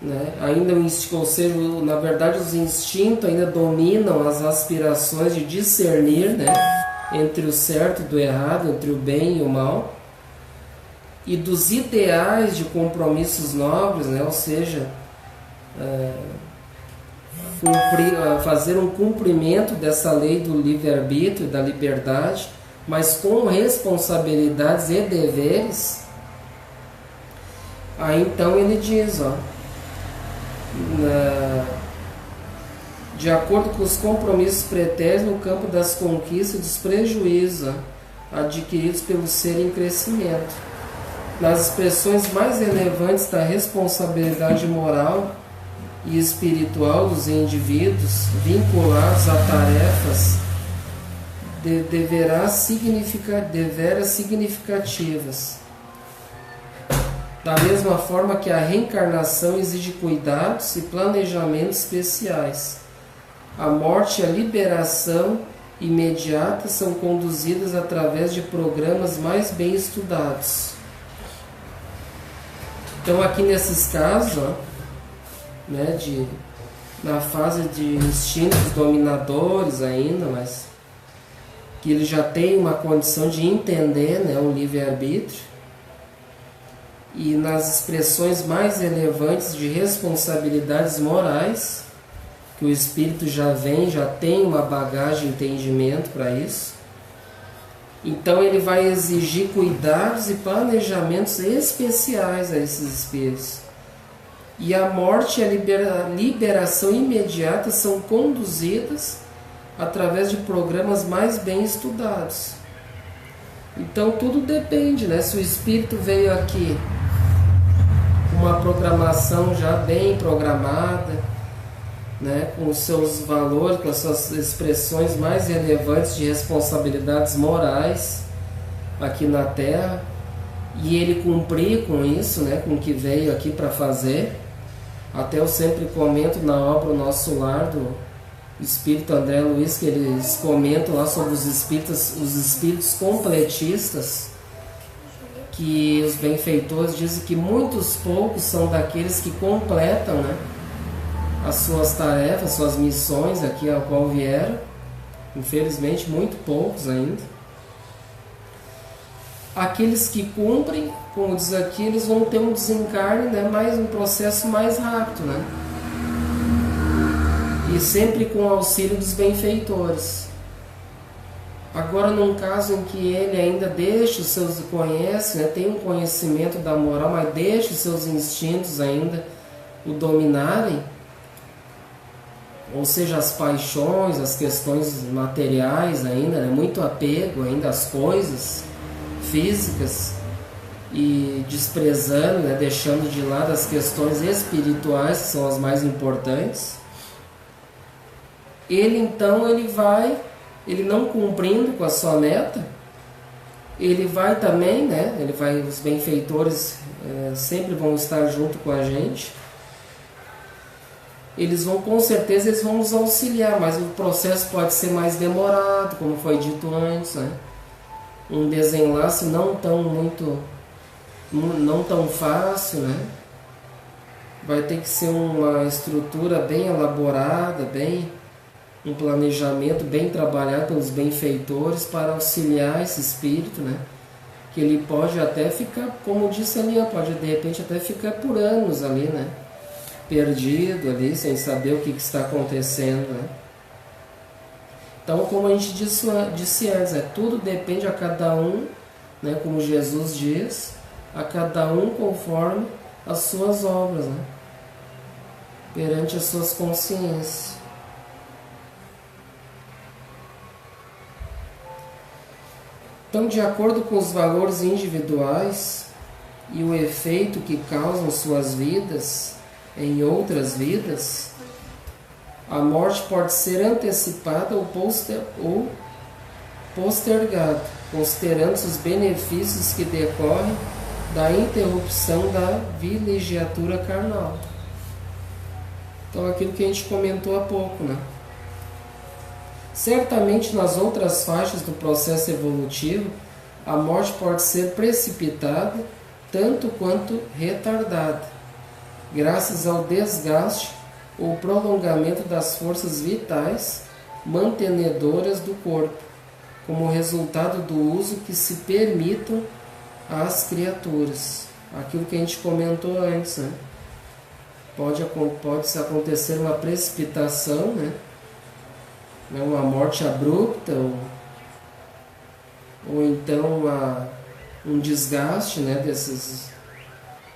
né, ainda ou seja, na verdade os instintos ainda dominam as aspirações de discernir, né, entre o certo e do errado, entre o bem e o mal, e dos ideais de compromissos nobres, né, ou seja, fazer um cumprimento dessa lei do livre-arbítrio, da liberdade, mas com responsabilidades e deveres. Aí então ele diz, de acordo com os compromissos pretéritos no campo das conquistas e dos prejuízos adquiridos pelo ser em crescimento, nas expressões mais relevantes da responsabilidade moral e espiritual dos indivíduos vinculados a tarefas deveras significativas. Da mesma forma que a reencarnação exige cuidados e planejamentos especiais, a morte e a liberação imediata são conduzidas através de programas mais bem estudados. Então aqui nesses casos, né, na fase de instintos dominadores ainda, mas que ele já tem uma condição de entender, né, o livre-arbítrio, e nas expressões mais relevantes de responsabilidades morais, que o espírito já tem uma bagagem de entendimento para isso. Então ele vai exigir cuidados e planejamentos especiais a esses espíritos. E a morte e a liberação imediata são conduzidas através de programas mais bem estudados. Então tudo depende, né? Se o espírito veio aqui com uma programação já bem programada, né, com os seus valores, com as suas expressões mais relevantes de responsabilidades morais aqui na Terra, e ele cumprir com isso, né, com o que veio aqui para fazer. Até eu sempre comento na obra O Nosso Lar do Espírito André Luiz, que eles comentam lá sobre os espíritos completistas, que os benfeitores dizem que muitos poucos são daqueles que completam, né, as suas tarefas, suas missões aqui ao qual vieram. Infelizmente, muito poucos ainda. Aqueles que cumprem, como diz aqui, eles vão ter um desencarne, né, mais um processo mais rápido, né? E sempre com o auxílio dos benfeitores. Agora, num caso em que ele ainda deixa os seus, conhece, né, tem um conhecimento da moral, mas deixa os seus instintos ainda o dominarem, ou seja, as paixões, as questões materiais ainda, né, muito apego ainda às coisas físicas, e desprezando, né, deixando de lado as questões espirituais, que são as mais importantes. Ele não cumprindo com a sua meta, ele vai também, né, os benfeitores sempre vão estar junto com a gente. Eles vão, com certeza, eles vão nos auxiliar, mas o processo pode ser mais demorado, como foi dito antes, né? um desenlace não tão fácil, né? Vai ter que ser uma estrutura bem elaborada, um planejamento bem trabalhado pelos benfeitores para auxiliar esse espírito, né? Que ele pode até ficar, como disse ali, pode de repente até ficar por anos ali, né? Perdido ali, sem saber o que está acontecendo, né? Então, como a gente disse antes, tudo depende a cada um, né? Como Jesus diz, a cada um conforme as suas obras, né? Perante as suas consciências. Então, de acordo com os valores individuais e o efeito que causam suas vidas em outras vidas, a morte pode ser antecipada ou postergada, considerando-se os benefícios que decorrem da interrupção da vilegiatura carnal. Então, aquilo que a gente comentou há pouco, né? Certamente, nas outras faixas do processo evolutivo, a morte pode ser precipitada tanto quanto retardada, graças ao desgaste ou prolongamento das forças vitais mantenedoras do corpo, como resultado do uso que se permitam às criaturas. Aquilo que a gente comentou antes, né? Pode acontecer uma precipitação, né? Uma morte abrupta, ou então um desgaste, né?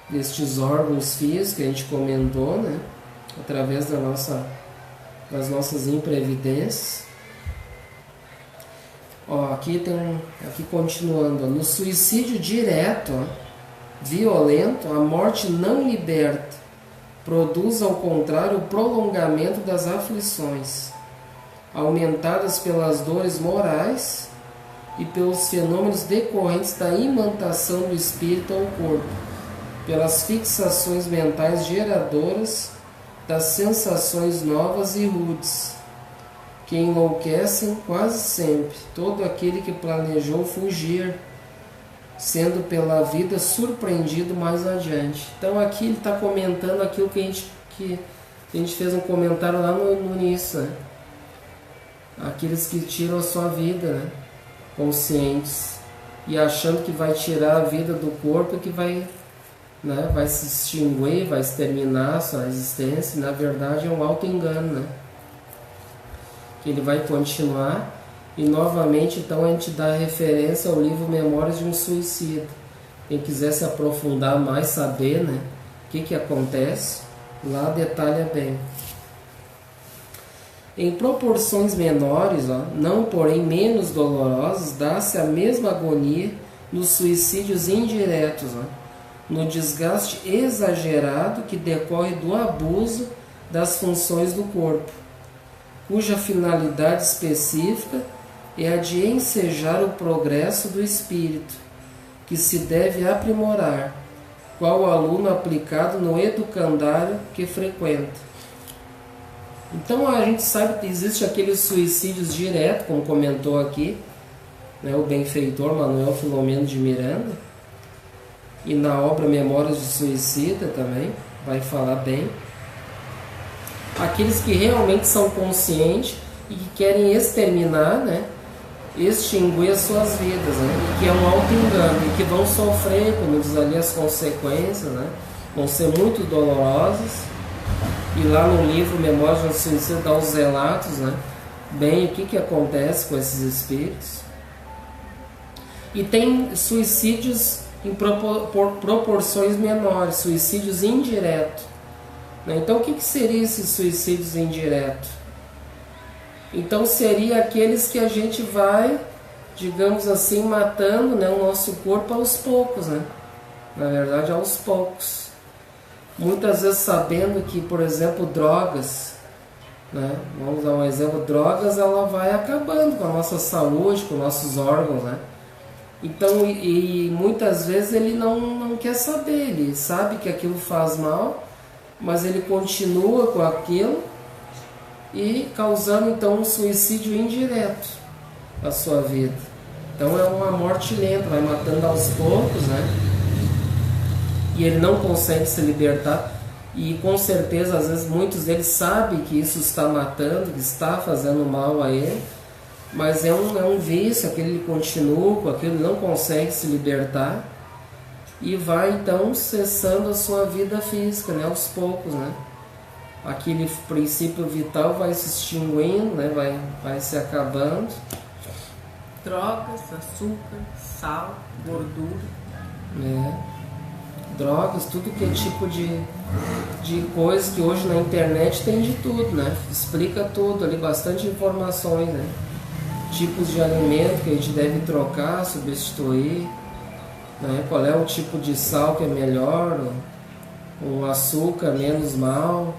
destes órgãos físicos que a gente comentou, né? Através das nossas imprevidências. Aqui continuando, no suicídio direto, violento, a morte não liberta, produz ao contrário o prolongamento das aflições, aumentadas pelas dores morais e pelos fenômenos decorrentes da imantação do espírito ao corpo, pelas fixações mentais geradoras das sensações novas e rudes, que enlouquecem quase sempre todo aquele que planejou fugir, sendo pela vida surpreendido mais adiante. Então aqui ele está comentando aquilo que a gente fez um comentário lá no início, né? Aqueles que tiram a sua vida, né? Conscientes, e achando que vai tirar a vida do corpo e que vai se extinguir, vai exterminar a sua existência. Na verdade é um auto-engano, né? Que ele vai continuar. E novamente, então, a gente dá referência ao livro Memórias de um Suicida. Quem quiser se aprofundar mais, saber, né, o que acontece, lá detalha bem. Em proporções menores, não porém menos dolorosas, dá-se a mesma agonia nos suicídios indiretos, no desgaste exagerado que decorre do abuso das funções do corpo, cuja finalidade específica é a de ensejar o progresso do espírito, que se deve aprimorar, qual o aluno aplicado no educandário que frequenta. Então a gente sabe que existe aqueles suicídios diretos, como comentou aqui, né, o benfeitor Manuel Filomeno de Miranda, e na obra Memórias de Suicida também vai falar bem. Aqueles que realmente são conscientes e que querem exterminar, né, extinguir as suas vidas, né, e que é um auto-engano, e que vão sofrer, como diz ali, as consequências, né, vão ser muito dolorosas. E lá no livro Memórias de um Suicida dá os relatos, né, bem o que acontece com esses espíritos. E tem suicídios em proporções menores, suicídios indiretos. Então, o que seria esses suicídios indiretos? Então, seria aqueles que a gente vai, digamos assim, matando, né, o nosso corpo aos poucos, né? Na verdade, aos poucos. Muitas vezes sabendo que, por exemplo, drogas, né? Vamos dar um exemplo, drogas, ela vai acabando com a nossa saúde, com nossos órgãos, né? Então, e muitas vezes ele não quer saber, ele sabe que aquilo faz mal, mas ele continua com aquilo e causando então um suicídio indireto à sua vida. Então é uma morte lenta, vai matando aos poucos, né? E ele não consegue se libertar. E com certeza, às vezes, muitos deles sabem que isso está matando, que está fazendo mal a ele, mas é um vício, aquele ele continua com aquilo, não consegue se libertar e vai então cessando a sua vida física, né, aos poucos, né? Aquele princípio vital vai se extinguindo, né, vai se acabando. Drogas, açúcar, sal, gordura. Drogas, tudo que é tipo de coisa que hoje na internet tem de tudo, né? Explica tudo ali, bastante informações, né? Tipos de alimento que a gente deve trocar, substituir, né? Qual é o tipo de sal que é melhor, o açúcar menos mal,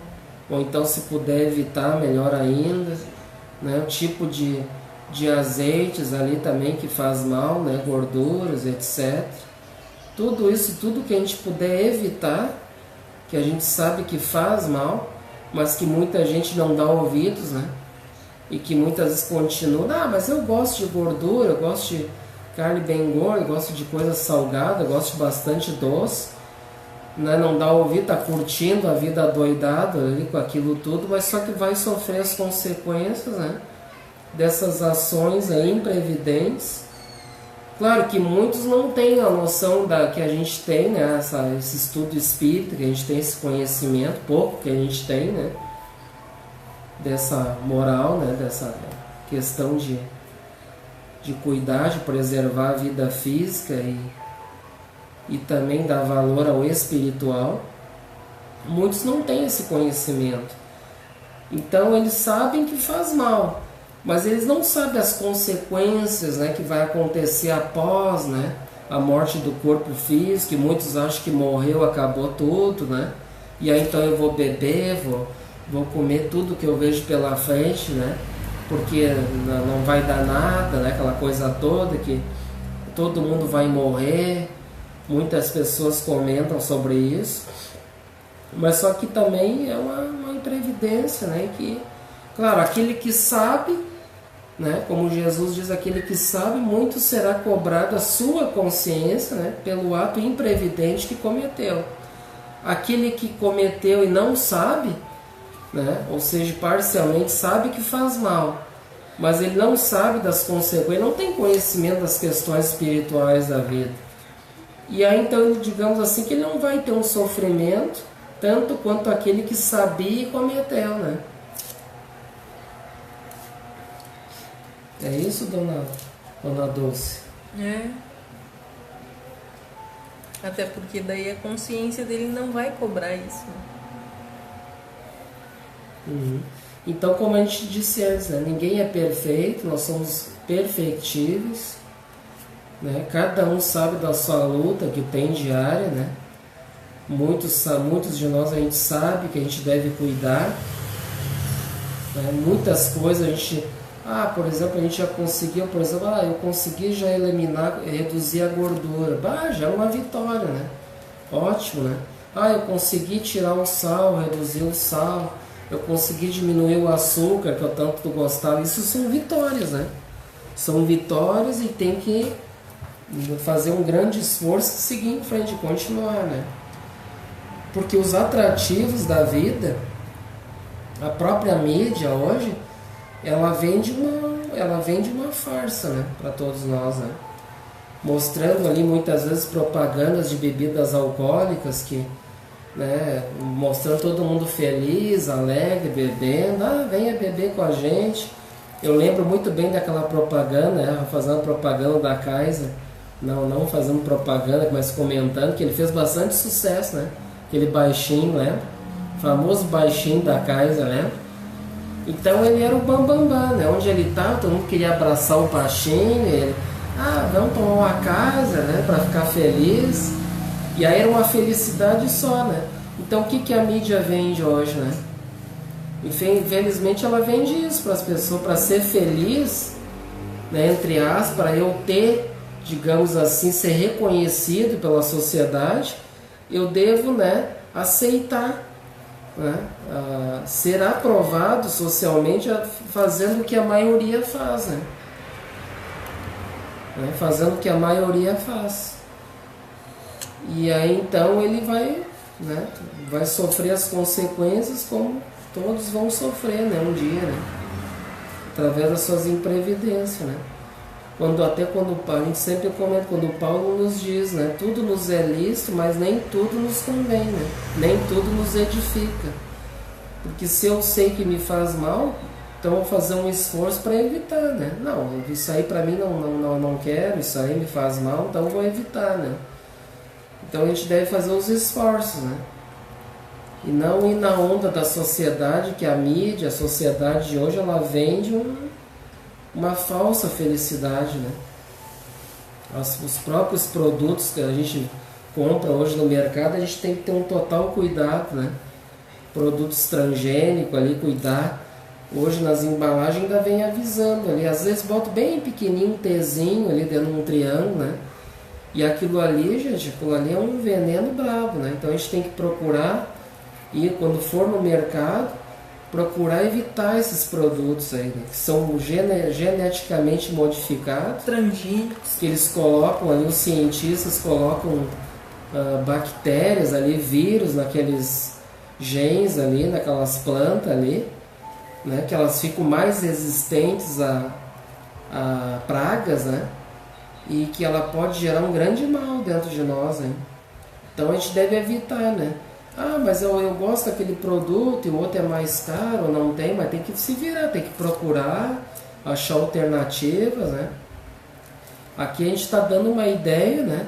ou então se puder evitar, melhor ainda, né? O tipo de azeites ali também que faz mal, né? Gorduras, etc. Tudo isso, tudo que a gente puder evitar, que a gente sabe que faz mal, mas que muita gente não dá ouvidos, né? E que muitas vezes continua, mas eu gosto de gordura, eu gosto de carne bem gorda, eu gosto de coisa salgada, eu gosto de bastante doce, né? Não dá ouvido, tá curtindo a vida adoidada ali com aquilo tudo, mas só que vai sofrer as consequências, né? Dessas ações aí imprevidentes. Claro que muitos não têm a noção que a gente tem, né? Esse estudo espírita, que a gente tem esse conhecimento, pouco que a gente tem, né? Dessa moral, né? Dessa questão de cuidar, de preservar a vida física e também dar valor ao espiritual. Muitos não têm esse conhecimento. Então eles sabem que faz mal, mas eles não sabem as consequências, né, que vai acontecer após, né, a morte do corpo físico, que muitos acham que morreu, acabou tudo, né? E aí então eu vou beber, vou comer tudo que eu vejo pela frente, né? Porque não vai dar nada, né? Aquela coisa toda que todo mundo vai morrer. Muitas pessoas comentam sobre isso. Mas só que também é uma imprevidência, né? Que, claro, aquele que sabe, né? Como Jesus diz, aquele que sabe, muito será cobrado a sua consciência, né? Pelo ato imprevidente que cometeu. Aquele que cometeu e não sabe, né? Ou seja, parcialmente sabe que faz mal, mas ele não sabe das consequências, não tem conhecimento das questões espirituais da vida. E aí então, digamos assim, que ele não vai ter um sofrimento tanto quanto aquele que sabia e cometeu, né? É isso, dona Dulce? É. Até porque daí a consciência dele não vai cobrar isso. Uhum. Então, como a gente disse antes, né? Ninguém é perfeito, nós somos perfectíveis, né? Cada um sabe da sua luta que tem diária, né? Muitos de nós a gente sabe que a gente deve cuidar, né? Muitas coisas a gente... por exemplo, a gente já conseguiu, eu consegui já reduzir a gordura. Já é uma vitória, né? Ótimo, né? Eu consegui tirar o sal, reduzir o sal. Eu consegui diminuir o açúcar, que eu tanto gostava. Isso são vitórias, né? São vitórias e tem que fazer um grande esforço e seguir em frente, continuar, né? Porque os atrativos da vida, a própria mídia hoje, ela vende uma farsa, né, para todos nós, né? Mostrando ali muitas vezes propagandas de bebidas alcoólicas que, né, mostrando todo mundo feliz, alegre, bebendo, venha beber com a gente. Eu lembro muito bem daquela propaganda, né, fazendo propaganda da Kaiser, não fazendo propaganda, mas comentando que ele fez bastante sucesso, né? Aquele baixinho, lembra? O famoso baixinho da Kaiser, lembra? Então ele era o bambambam, né? Onde ele estava, todo mundo queria abraçar o baixinho, ele, vamos tomar uma casa, né? Para ficar feliz. E aí era uma felicidade só, né? Então o que a mídia vende hoje, né? Infelizmente ela vende isso para as pessoas, para ser feliz, né? Entre aspas, para eu ter, digamos assim, ser reconhecido pela sociedade, eu devo, né, aceitar, né, ser aprovado socialmente fazendo o que a maioria faz, né? né? Fazendo o que a maioria faz. E aí então ele vai, né, vai sofrer as consequências como todos vão sofrer, né, um dia, né, através das suas imprevidências, né. Quando a gente sempre comenta, quando Paulo nos diz, né, tudo nos é lícito, mas nem tudo nos convém, né, nem tudo nos edifica. Porque se eu sei que me faz mal, então eu vou fazer um esforço para evitar, né. Não, isso aí para mim não quero, isso aí me faz mal, então eu vou evitar, né. Então a gente deve fazer os esforços, né? E não ir na onda da sociedade, que a mídia, a sociedade de hoje, ela vende uma falsa felicidade, né? Os próprios produtos que a gente compra hoje no mercado, a gente tem que ter um total cuidado, né? Produtos transgênicos ali, cuidar. Hoje nas embalagens ainda vem avisando ali, às vezes bota bem pequenininho um Tzinho ali dentro de um triângulo, né? E aquilo ali, gente, aquilo ali é um veneno brabo, né? Então a gente tem que procurar, e quando for no mercado, procurar evitar esses produtos aí, né? Que são geneticamente modificados. Transgênicos. Que eles colocam ali, os cientistas colocam bactérias ali, vírus naqueles genes ali, naquelas plantas ali, né? Que elas ficam mais resistentes a pragas, né? E que ela pode gerar um grande mal dentro de nós, hein? Então a gente deve evitar, né? Ah, mas eu gosto daquele produto e o outro é mais caro, não tem, mas tem que se virar, tem que procurar, achar alternativas, né? Aqui a gente está dando uma ideia, né?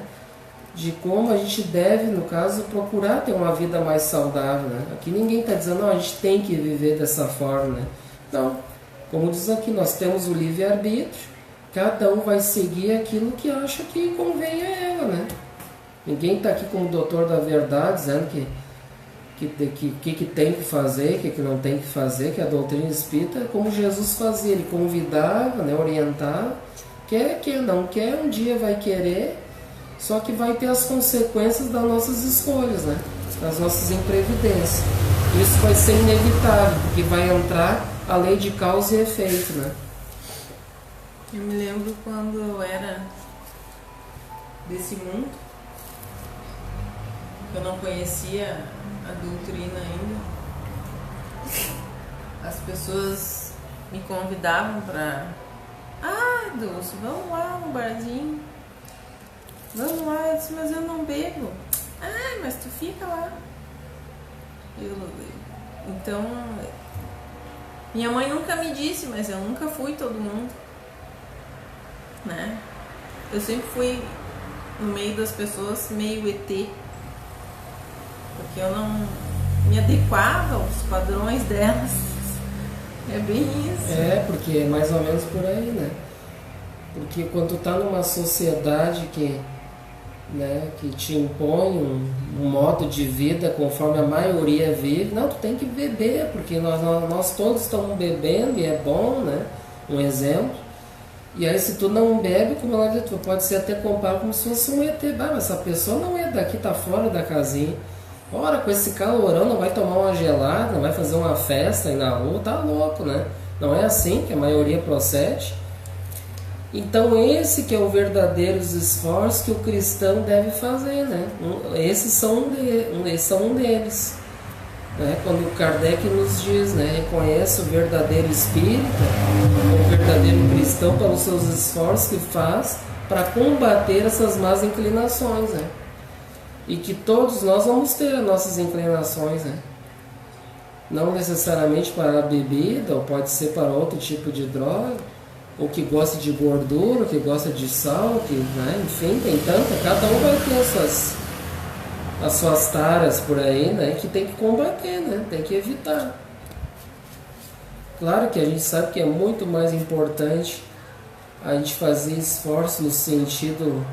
De como a gente deve, no caso, procurar ter uma vida mais saudável, né? Aqui ninguém está dizendo, não, a gente tem que viver dessa forma, né? Não, como diz aqui, nós temos o livre-arbítrio. Cada um vai seguir aquilo que acha que convém a ela, né? Ninguém está aqui como doutor da verdade, dizendo que tem que fazer, que não tem que fazer, que a doutrina espírita é como Jesus fazia, ele convidava, né, orientava, quer, não quer, um dia vai querer, só que vai ter as consequências das nossas escolhas, né? Das nossas imprevidências. Isso vai ser inevitável, porque vai entrar a lei de causa e efeito, né? Eu me lembro quando eu era desse mundo, eu não conhecia a doutrina ainda. As pessoas me convidavam para... Ah, Dulce, vamos lá no barzinho. Vamos lá. Eu disse, mas eu não bebo. Ah, mas tu fica lá. Então, minha mãe nunca me disse, mas eu nunca fui todo mundo. Né? Eu sempre fui no meio das pessoas meio ET, porque eu não me adequava aos padrões delas. É bem isso. É, porque é mais ou menos por aí, né? Porque quando tu tá numa sociedade que, né, que te impõe um modo de vida conforme a maioria vive, não, tu tem que beber, porque nós todos estamos bebendo e é bom, né? Um exemplo. E aí se tu não bebe, como ela diz, tu pode ser até comparado como se fosse um ET. Mas essa pessoa não é daqui, tá fora da casinha. Ora, com esse calorão não vai tomar uma gelada, não vai fazer uma festa aí na rua, tá louco, né? Não é assim que a maioria procede. Então esse que é o verdadeiro esforço que o cristão deve fazer, né? Esses são um deles. Né? Quando o Kardec nos diz, né, reconhece o verdadeiro espírita, o verdadeiro cristão pelos seus esforços que faz para combater essas más inclinações, né? E que todos nós vamos ter as nossas inclinações, né? Não necessariamente para a bebida, ou pode ser para outro tipo de droga, ou que gosta de gordura, ou que gosta de sal, que, né? Enfim, tem tanta, cada um vai ter as suas taras por aí, né, que tem que combater, né, tem que evitar. Claro que a gente sabe que é muito mais importante a gente fazer esforço no sentido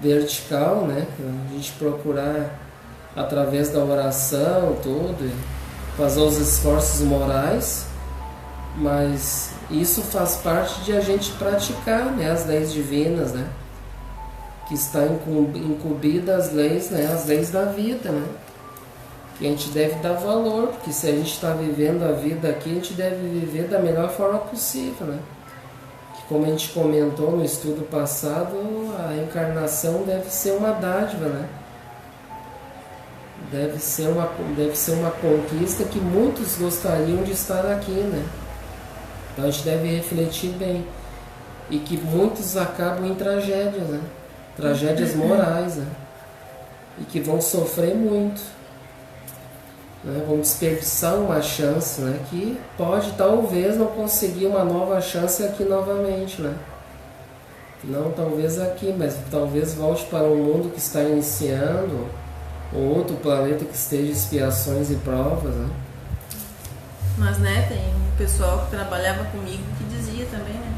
vertical, né, a gente procurar através da oração, tudo, fazer os esforços morais, mas isso faz parte de a gente praticar, né, as leis divinas, né, que está incumbida as leis, né, as leis da vida, né? Que a gente deve dar valor, porque se a gente está vivendo a vida aqui, a gente deve viver da melhor forma possível, né? Que como a gente comentou no estudo passado, a reencarnação deve ser uma dádiva, né? Deve ser uma conquista que muitos gostariam de estar aqui, né? Então a gente deve refletir bem. E que muitos acabam em tragédias, né? Tragédias morais, né? E que vão sofrer muito, né? Vão desperdiçar uma chance, né? Que pode talvez não conseguir uma nova chance aqui novamente, né? Não talvez aqui, mas talvez volte para um mundo que está iniciando, ou outro planeta que esteja em expiações e provas, né? Mas, né, tem um pessoal que trabalhava comigo que dizia também, né?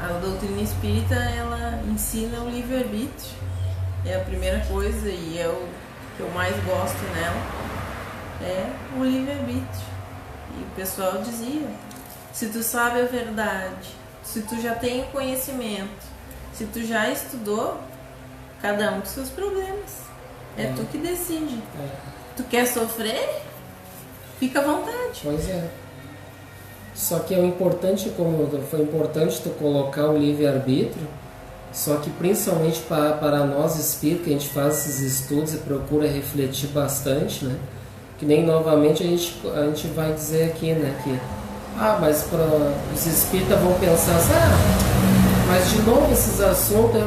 A doutrina espírita, ela ensina o livre-arbítrio. É a primeira coisa e é o que eu mais gosto nela, é o livre-arbítrio. E o pessoal dizia, se tu sabe a verdade, se tu já tem o conhecimento, se tu já estudou, cada um com seus problemas. É tu que decide. Tu quer sofrer? Fica à vontade. Pois é. Só que é importante, como foi importante tu colocar o livre-arbítrio, só que principalmente para nós espíritas, que a gente faz esses estudos e procura refletir bastante, né? Que nem novamente a gente vai dizer aqui, né? Que, mas os espíritas vão pensar assim, mas de novo esses assuntos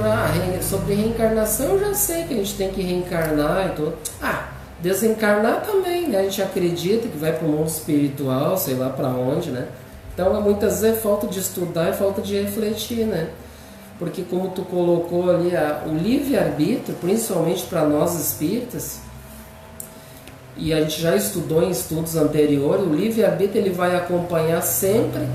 sobre reencarnação eu já sei que a gente tem que reencarnar e tudo. Desencarnar também, né? A gente acredita que vai para o mundo espiritual, sei lá para onde, né? Então muitas vezes é falta de estudar e falta de refletir, né? Porque como tu colocou ali, o livre-arbítrio, principalmente para nós espíritas, e a gente já estudou em estudos anteriores, o livre-arbítrio ele vai acompanhar sempre,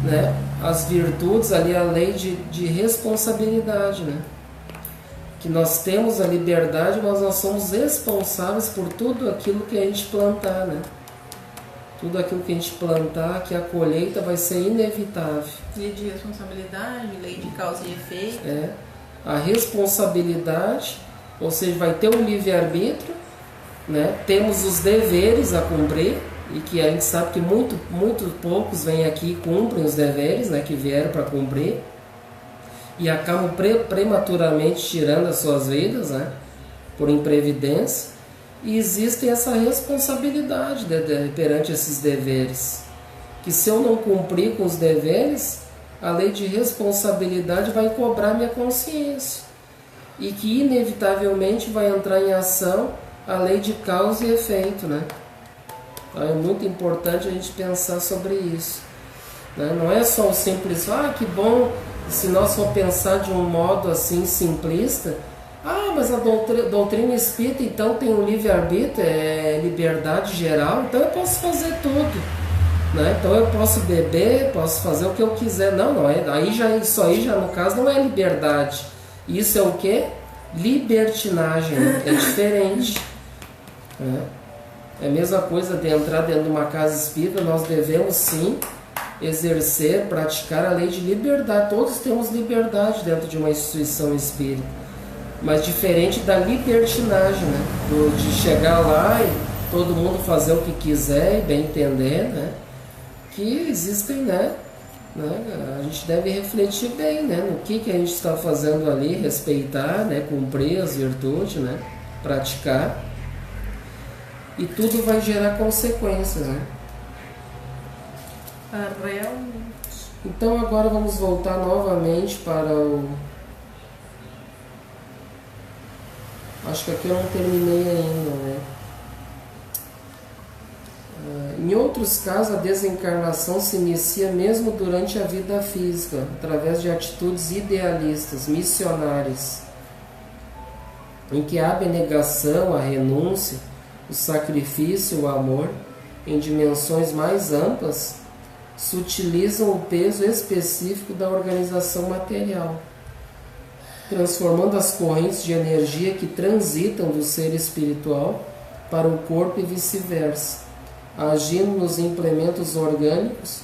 né, as virtudes ali, a lei de responsabilidade, né? Que nós temos a liberdade, mas nós somos responsáveis por tudo aquilo que a gente plantar, né? Tudo aquilo que a gente plantar, que a colheita vai ser inevitável. Lei de responsabilidade, lei de causa e efeito. A responsabilidade, ou seja, vai ter o livre-arbítrio, né? Temos os deveres a cumprir, e que a gente sabe que muito poucos vêm aqui e cumprem os deveres, né, que vieram para cumprir, e acabam prematuramente tirando as suas vidas, né, por imprevidência. E existe essa responsabilidade perante esses deveres, que se eu não cumprir com os deveres, a lei de responsabilidade vai cobrar minha consciência, e que inevitavelmente vai entrar em ação a lei de causa e efeito, né? Então é muito importante a gente pensar sobre isso, né? Não é só o simples, que bom, se nós for pensar de um modo assim simplista, mas a doutrina espírita então tem o livre-arbítrio, é liberdade geral, então eu posso fazer tudo, né? Então eu posso beber, posso fazer o que eu quiser. Não, isso aí já no caso não é liberdade, isso é o que? Libertinagem, é diferente, né? É a mesma coisa de entrar dentro de uma casa espírita, nós devemos sim exercer, praticar a lei de liberdade. Todos temos liberdade dentro de uma instituição espírita, mas diferente da libertinagem, né? De chegar lá e todo mundo fazer o que quiser e bem entender, né? Que existem, né? A gente deve refletir bem, né? No que a gente está fazendo ali, respeitar, né? Cumprir as virtudes, né? Praticar, e tudo vai gerar consequências, né? Realmente. Então agora vamos voltar novamente para o... Acho que aqui eu não terminei ainda, né? Em outros casos, a desencarnação se inicia mesmo durante a vida física, através de atitudes idealistas, missionárias, em que a abnegação, a renúncia, o sacrifício, o amor, em dimensões mais amplas, sutilizam o peso específico da organização material, transformando as correntes de energia que transitam do ser espiritual para o corpo e vice-versa, agindo nos implementos orgânicos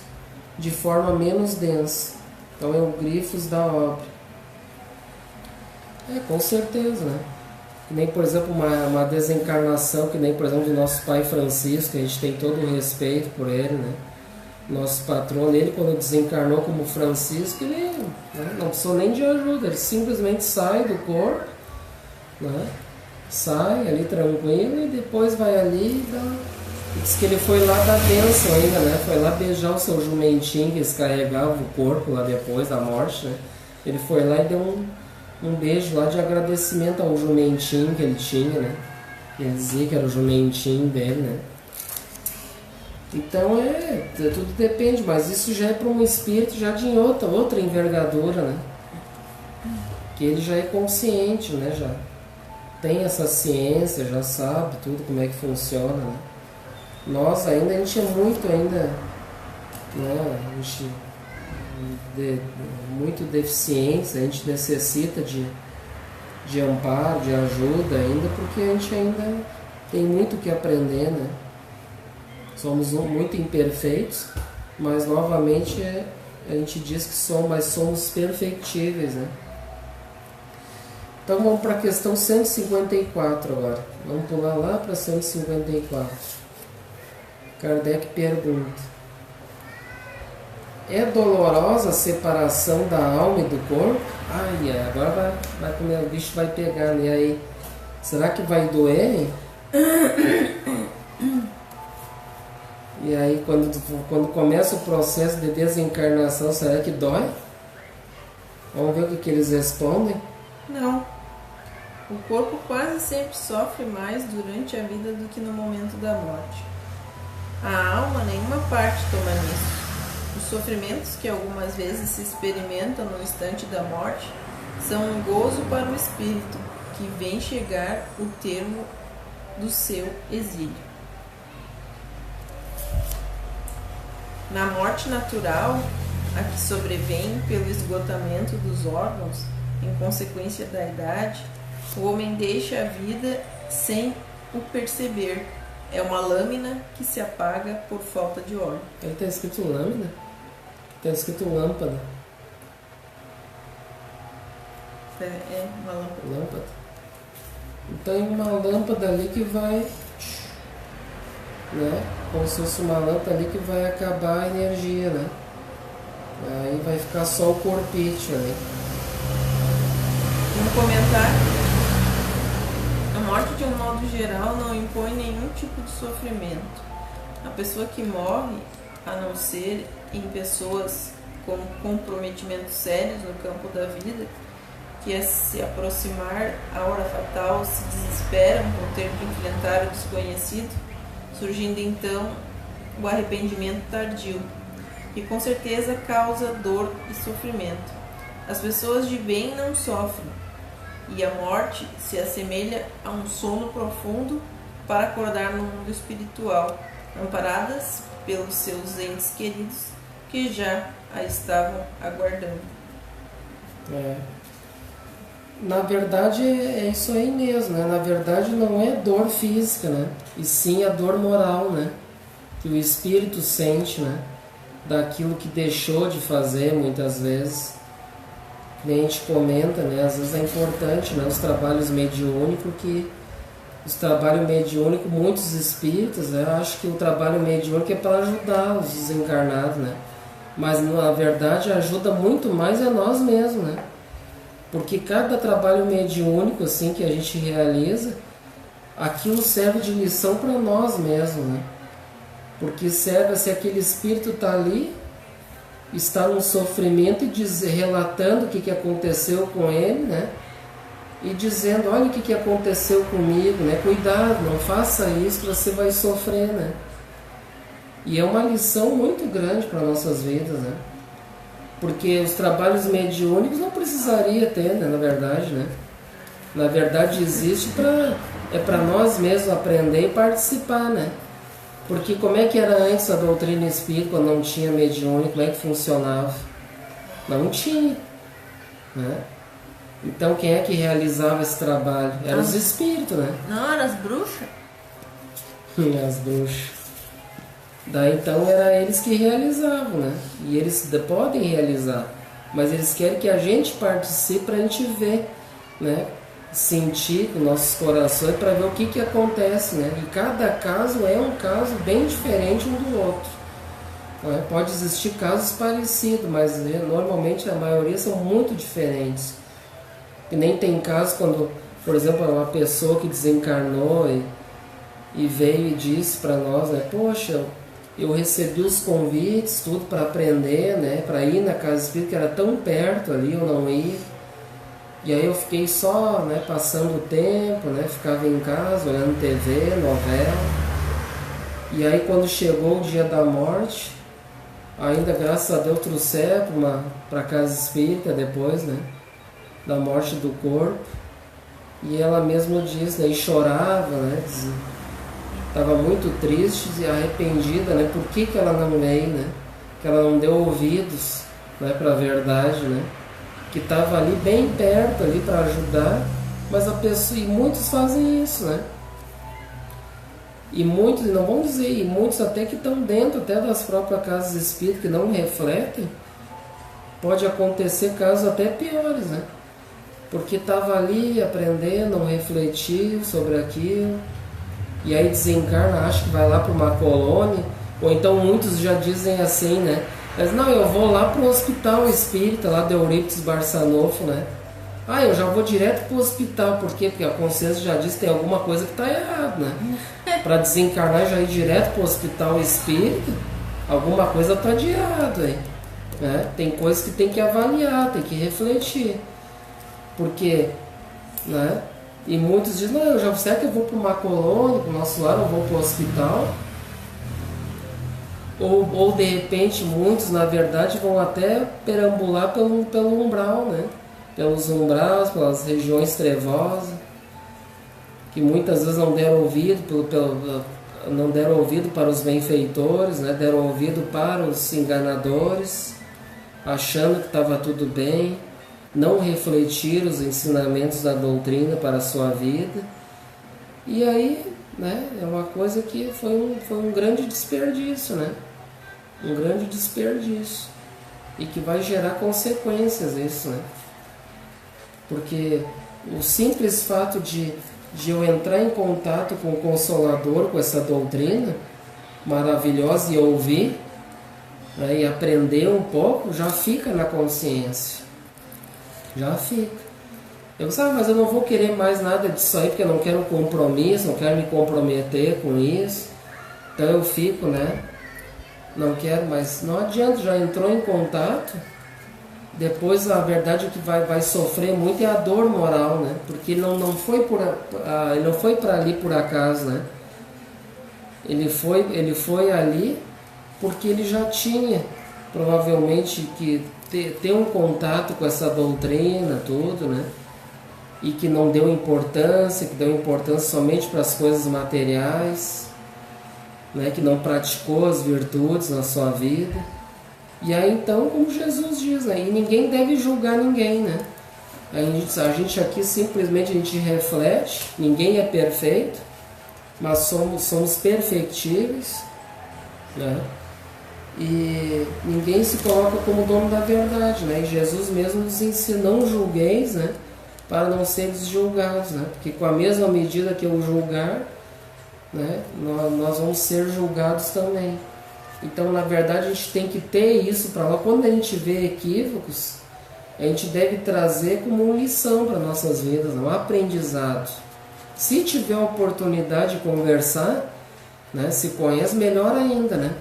de forma menos densa. Então é o grifos da obra. Com certeza, né? Que nem, por exemplo, uma desencarnação, que nem, por exemplo, do nosso pai Francisco, que a gente tem todo o respeito por ele, né? nosso patrono, ele quando desencarnou como Francisco, ele, né, não precisou nem de ajuda, ele simplesmente sai do corpo, né, sai ali tranquilo e depois vai ali e dá. Diz que ele foi lá dar bênção ainda, né? Foi lá beijar o seu jumentinho, que eles carregavam o corpo lá depois da morte, né? Ele foi lá e deu um beijo lá de agradecimento ao jumentinho que ele tinha, né? Ele dizia que era o jumentinho dele, né? Então tudo depende, mas isso já é para um espírito já de outra envergadura, né? Que ele já é consciente, né? Já tem essa ciência, já sabe tudo como é que funciona, né? Nós ainda, a gente é muito ainda, né, a gente muito deficiente, a gente necessita de amparo, de ajuda ainda, porque a gente ainda tem muito que aprender, né? Somos muito imperfeitos, mas novamente a gente diz que somos perfectíveis, né? Então vamos para a questão 154 agora. Vamos pular lá para 154. Kardec pergunta: é dolorosa a separação da alma e do corpo? Ai, agora vai comer, o bicho vai pegar, né? E aí, será que vai doer? E aí, quando começa o processo de desencarnação, será que dói? Vamos ver o que eles respondem? Não. O corpo quase sempre sofre mais durante a vida do que no momento da morte. A alma nenhuma parte toma nisso. Os sofrimentos que algumas vezes se experimentam no instante da morte são um gozo para o espírito, que vem chegar o termo do seu exílio. Na morte natural, a que sobrevém pelo esgotamento dos órgãos, em consequência da idade, o homem deixa a vida sem o perceber. É uma lâmina que se apaga por falta de óleo. Aí está escrito lâmina? Está escrito lâmpada. É uma lâmpada. Lâmpada. Então é uma lâmpada ali que vai, né? Como se fosse uma lâmpada ali que vai acabar a energia, né? Aí vai ficar só o corpite ali. Um comentário. A morte, de um modo geral, não impõe nenhum tipo de sofrimento. A pessoa que morre, a não ser em pessoas com comprometimentos sérios no campo da vida, que a se aproximar a hora fatal se desesperam por ter de enfrentar o desconhecido, surgindo então o arrependimento tardio, que com certeza causa dor e sofrimento. As pessoas de bem não sofrem, e a morte se assemelha a um sono profundo para acordar no mundo espiritual, amparadas pelos seus entes queridos que já a estavam aguardando. Na verdade é isso aí mesmo, né? Na verdade não é dor física, né? E sim a dor moral, né? Que o espírito sente, né? Daquilo que deixou de fazer muitas vezes. A gente comenta, né? Às vezes é importante, né? Os trabalhos mediúnicos, muitos espíritas, né? Acho que o trabalho mediúnico é para ajudar os desencarnados, né? Mas na verdade ajuda muito mais a nós mesmos, né? Porque cada trabalho mediúnico assim que a gente realiza, aquilo serve de lição para nós mesmos, né? Porque serve, se aquele espírito está ali, está num sofrimento e relatando o que aconteceu com ele, né? E dizendo, olha o que aconteceu comigo, né? Cuidado, não faça isso que você vai sofrer, né? E é uma lição muito grande para nossas vidas, né? Porque os trabalhos mediúnicos não precisaria ter, né? Na verdade, né? Na verdade existe para nós mesmos aprender e participar, né? Porque como é que era antes a doutrina espírita, quando não tinha mediúnico, como é que funcionava? Não tinha, né? Então quem é que realizava esse trabalho? Eram os espíritos, né? Não, eram as bruxas? As bruxas. Daí então era eles que realizavam, né? E eles podem realizar, mas eles querem que a gente participe para a gente ver, né? Sentir com nossos corações para ver o que acontece, né? E cada caso é um caso bem diferente um do outro. Não é? Pode existir casos parecidos, mas normalmente a maioria são muito diferentes. E nem tem casos quando, por exemplo, uma pessoa que desencarnou e veio e disse para nós, né, poxa, eu recebi os convites, tudo para aprender, né, para ir na casa espírita, que era tão perto ali, eu não ia. E aí eu fiquei só, né, passando o tempo, né, ficava em casa, olhando TV, novela. E aí quando chegou o dia da morte, ainda graças a Deus trouxeram para a casa espírita depois, né, da morte do corpo. E ela mesma disse, né, e chorava, né, estava muito triste e arrependida, né, por que ela não veio, né, que ela não deu ouvidos, né, para a verdade, né, que estava ali bem perto ali para ajudar, mas a pessoa, e muitos fazem isso, né? E muitos, não vão dizer, e muitos até que estão dentro até das próprias casas espíritas que não refletem, pode acontecer casos até piores, né? Porque estava ali aprendendo, não refletiu sobre aquilo, e aí desencarna, acha que vai lá para uma colônia, ou então muitos já dizem assim, né? Mas não, eu vou lá pro hospital espírita, lá de Eurípides Barçanufo, né? Ah, eu já vou direto pro hospital, por quê? Porque a consciência já diz que tem alguma coisa que tá errada, né? Para desencarnar já ir direto pro hospital espírita, alguma coisa tá de errado aí, né? Tem coisas que tem que avaliar, tem que refletir. Porque, né? E muitos dizem, não, eu já sei que eu vou para uma colônia, pro nosso lar, eu vou pro hospital. Ou de repente muitos na verdade vão até perambular pelo umbral, né? Pelos umbrais, pelas regiões trevosas, que muitas vezes não deram ouvido, não deram ouvido para os benfeitores, né? Deram ouvido para os enganadores, achando que estava tudo bem, não refletiram os ensinamentos da doutrina para a sua vida. E aí, né, é uma coisa que foi um grande desperdício, né? Um grande desperdício. E que vai gerar consequências isso, né? Porque o simples fato de eu entrar em contato com o Consolador, com essa doutrina maravilhosa e ouvir, né, e aprender um pouco, já fica na consciência. Já fica. Eu disse, mas eu não vou querer mais nada disso aí, porque eu não quero compromisso, não quero me comprometer com isso. Então eu fico, né? Não quero, mas não adianta, já entrou em contato. Depois a verdade é que vai sofrer muito é a dor moral, né? Porque ele não foi para ali por acaso, né? Ele foi ali porque ele já tinha provavelmente que ter um contato com essa doutrina, tudo, né? E que não deu importância, que deu importância somente para as coisas materiais, né? Que não praticou as virtudes na sua vida. E aí então, como Jesus diz, né? E ninguém deve julgar ninguém, né? A gente aqui simplesmente a gente reflete, ninguém é perfeito, mas somos perfectíveis, né? E ninguém se coloca como dono da verdade, né? E Jesus mesmo nos ensina, não julgueis, né? Para não seres julgados, né? Porque com a mesma medida que eu julgar, né? Nós vamos ser julgados também. Então, na verdade, a gente tem que ter isso para lá. Quando a gente vê equívocos, a gente deve trazer como lição para nossas vidas, um aprendizado. Se tiver a oportunidade de conversar, né? Se conhece, melhor ainda, né?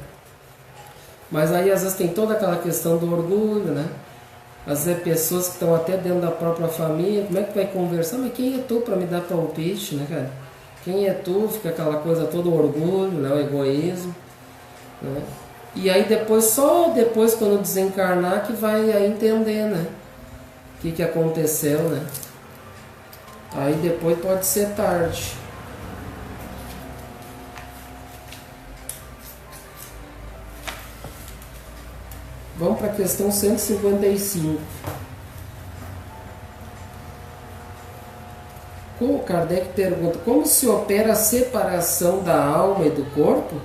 Mas aí às vezes tem toda aquela questão do orgulho, né? Às vezes pessoas que estão até dentro da própria família, como é que vai conversar? Mas quem é tu para me dar palpite, né, cara? Quem é tu? Fica aquela coisa toda, o orgulho, né? O egoísmo, né? E aí só depois quando desencarnar que vai aí entender, né? O que aconteceu, né? Aí depois pode ser tarde. Vamos para a questão 155. O Kardec pergunta, como se opera a separação da alma e do corpo?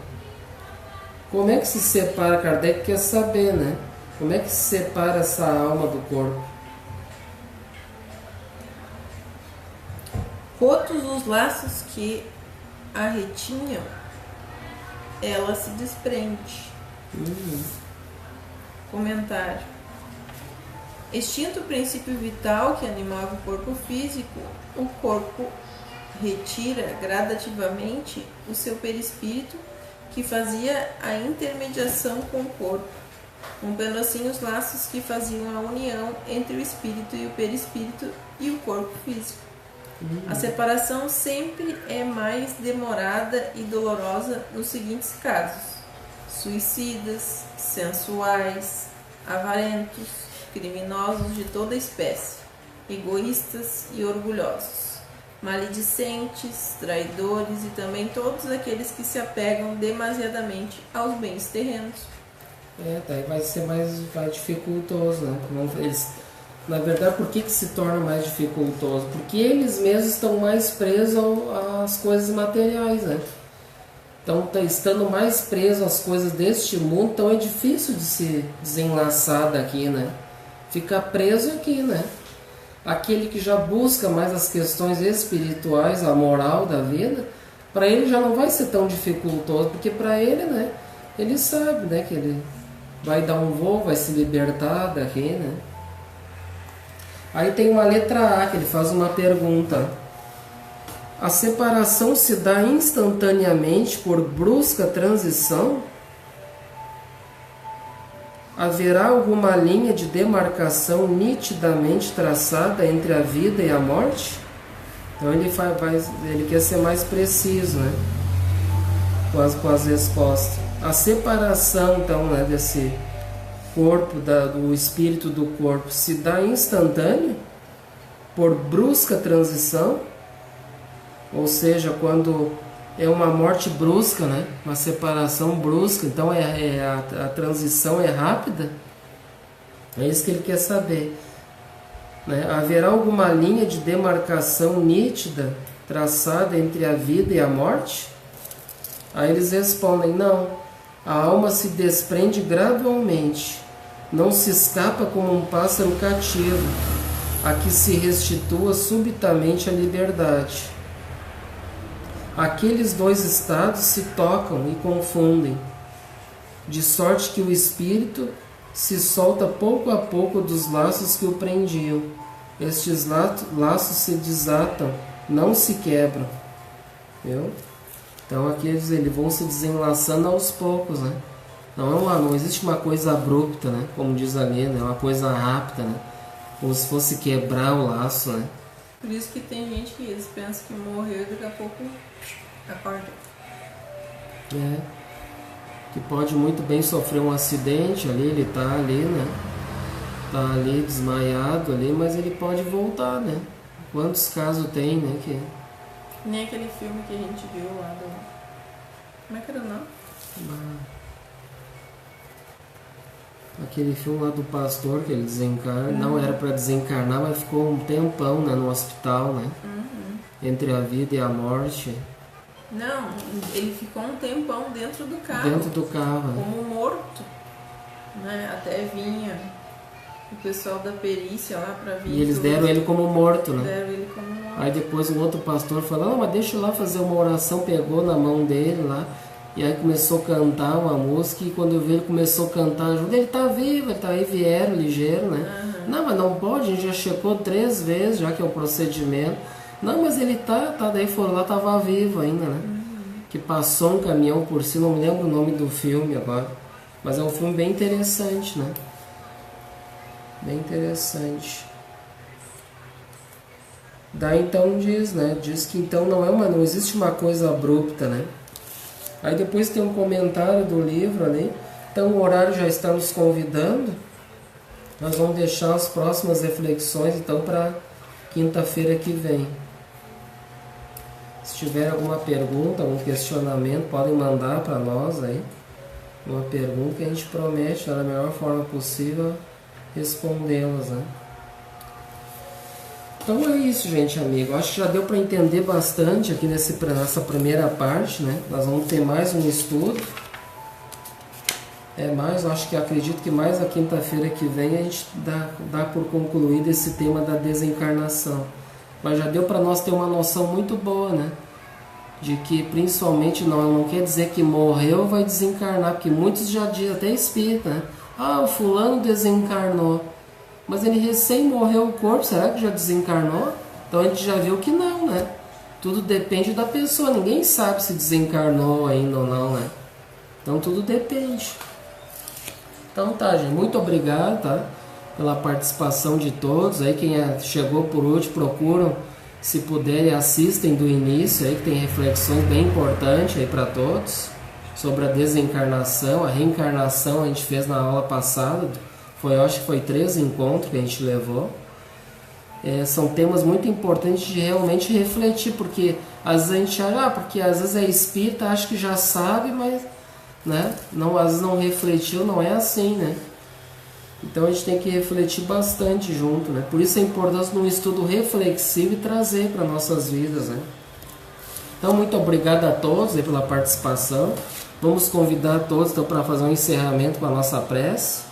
Como é que se separa? Kardec quer saber, né? Como é que se separa essa alma do corpo? Rotos os laços que a retinham, ela se desprende. Comentário. Extinto o princípio vital que animava o corpo físico, o corpo retira gradativamente o seu perispírito, que fazia a intermediação com o corpo, rompendo assim os laços que faziam a união entre o espírito e o perispírito e o corpo físico. A separação sempre é mais demorada e dolorosa nos seguintes casos: suicidas, sensuais, avarentos, criminosos de toda espécie, egoístas e orgulhosos, maledicentes, traidores e também todos aqueles que se apegam demasiadamente aos bens terrenos. Daí vai dificultoso, né? Na verdade, por que se torna mais dificultoso? Porque eles mesmos estão mais presos às coisas materiais, né? Então, estando mais presos às coisas deste mundo, então é difícil de se desenlaçar daqui, né? Ficar preso aqui, né? Aquele que já busca mais as questões espirituais, a moral da vida, para ele já não vai ser tão dificultoso, porque para ele, né? Ele sabe, né? Que ele vai dar um voo, vai se libertar daqui, né? Aí tem uma letra A que ele faz uma pergunta. A separação se dá instantaneamente por brusca transição? Haverá alguma linha de demarcação nitidamente traçada entre a vida e a morte? Então ele quer ser mais preciso, né? Com as respostas. A separação, então, né, desse corpo, do espírito do corpo, se dá instantâneo, por brusca transição, ou seja, quando é uma morte brusca, né, uma separação brusca, então a transição é rápida. É isso que ele quer saber, né? Haverá alguma linha de demarcação nítida traçada entre a vida e a morte? Aí eles respondem: não. A alma se desprende gradualmente, não se escapa como um pássaro cativo, a que se restitua subitamente a liberdade. Aqueles dois estados se tocam e confundem, de sorte que o espírito se solta pouco a pouco dos laços que o prendiam. Estes laços se desatam, não se quebram. Viu? Então aqui eles vão se desenlaçando aos poucos, né? Não existe uma coisa abrupta, né? Como diz ali, né? Uma coisa rápida, né? Como se fosse quebrar o laço, né? Por isso que tem gente que eles pensam que morreu e daqui a pouco acorda. Que pode muito bem sofrer um acidente ali, ele tá ali, né? Tá ali desmaiado ali, mas ele pode voltar, né? Quantos casos tem, né? Nem aquele filme que a gente viu lá do... Como é que era o nome? Aquele filme lá do pastor que ele desencarna, não era para desencarnar, mas ficou um tempão, né, no hospital, né? Entre a vida e a morte. Não, ele ficou um tempão dentro do carro. Dentro do carro. Como morto, né? Até vinha o pessoal da perícia lá para vir. E eles deram ele como morto, né? Deram ele como morto. Aí depois um outro pastor falou: não, mas deixa eu lá fazer uma oração, pegou na mão dele lá. E aí começou a cantar uma música, e quando eu vi ele começou a cantar junto, ele tá vivo, ele tá aí, vieram ligeiro, né? Não, mas não pode, a gente já checou 3 vezes, já que é o procedimento. Não, mas ele tá, daí foram lá, tava vivo ainda, né? Que passou um caminhão por si, não me lembro o nome do filme agora. Mas é um filme bem interessante, né? Bem interessante. Daí então diz, né? Diz que então não existe uma coisa abrupta, né? Aí depois tem um comentário do livro ali. Então o horário já está nos convidando. Nós vamos deixar as próximas reflexões então para quinta-feira que vem. Se tiver alguma pergunta, algum questionamento, podem mandar para nós aí. Uma pergunta que a gente promete, da melhor forma possível, respondê-las, né? Então é isso, gente, amigo. Acho que já deu para entender bastante aqui nessa primeira parte, né? Nós vamos ter mais um estudo. Acredito que mais a quinta-feira que vem a gente dá por concluído esse tema da desencarnação. Mas já deu para nós ter uma noção muito boa, né? de que principalmente não quer dizer que morreu vai desencarnar, porque muitos já dizem, até espírita, né? Ah, o fulano desencarnou, mas ele recém morreu o corpo, será que já desencarnou? Então a gente já viu que não, né? Tudo depende da pessoa, ninguém sabe se desencarnou ainda ou não, né? Então tudo depende. Então tá, gente, muito obrigado, tá? Pela participação de todos. Aí quem chegou por último, procuram, se puderem, assistem do início, aí que tem reflexões bem importantes aí para todos, sobre a desencarnação, a reencarnação a gente fez na aula passada, eu acho que foi 3 encontros que a gente levou. São temas muito importantes de realmente refletir, porque às vezes a gente acha, porque às vezes é espírita, acha que já sabe, mas né, não, às vezes não refletiu, não é assim, né? Então a gente tem que refletir bastante junto, né? Por isso a importância de um estudo reflexivo e trazer para nossas vidas, né? Então muito obrigado a todos aí pela participação. Vamos convidar todos então, para fazer um encerramento com a nossa prece.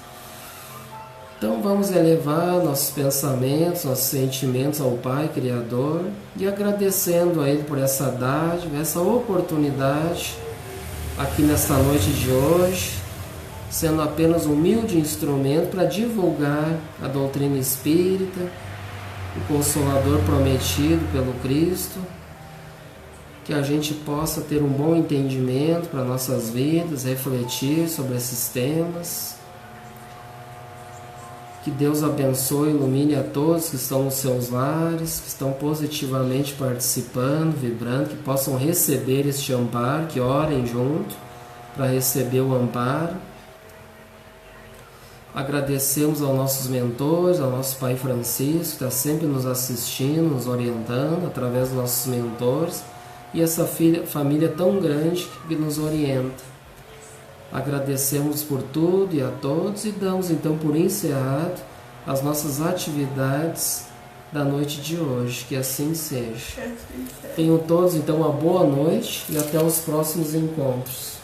Então vamos elevar nossos pensamentos, nossos sentimentos ao Pai Criador e agradecendo a Ele por essa dádiva, essa oportunidade aqui nesta noite de hoje, sendo apenas um humilde instrumento para divulgar a doutrina espírita, o Consolador prometido pelo Cristo, que a gente possa ter um bom entendimento para nossas vidas, refletir sobre esses temas. Que Deus abençoe e ilumine a todos que estão nos seus lares, que estão positivamente participando, vibrando, que possam receber este amparo, que orem junto para receber o amparo. Agradecemos aos nossos mentores, ao nosso Pai Francisco, que está sempre nos assistindo, nos orientando através dos nossos mentores, e essa família tão grande que nos orienta. Agradecemos por tudo e a todos e damos então por encerrado as nossas atividades da noite de hoje. Que assim seja. Tenham todos então uma boa noite e até os próximos encontros.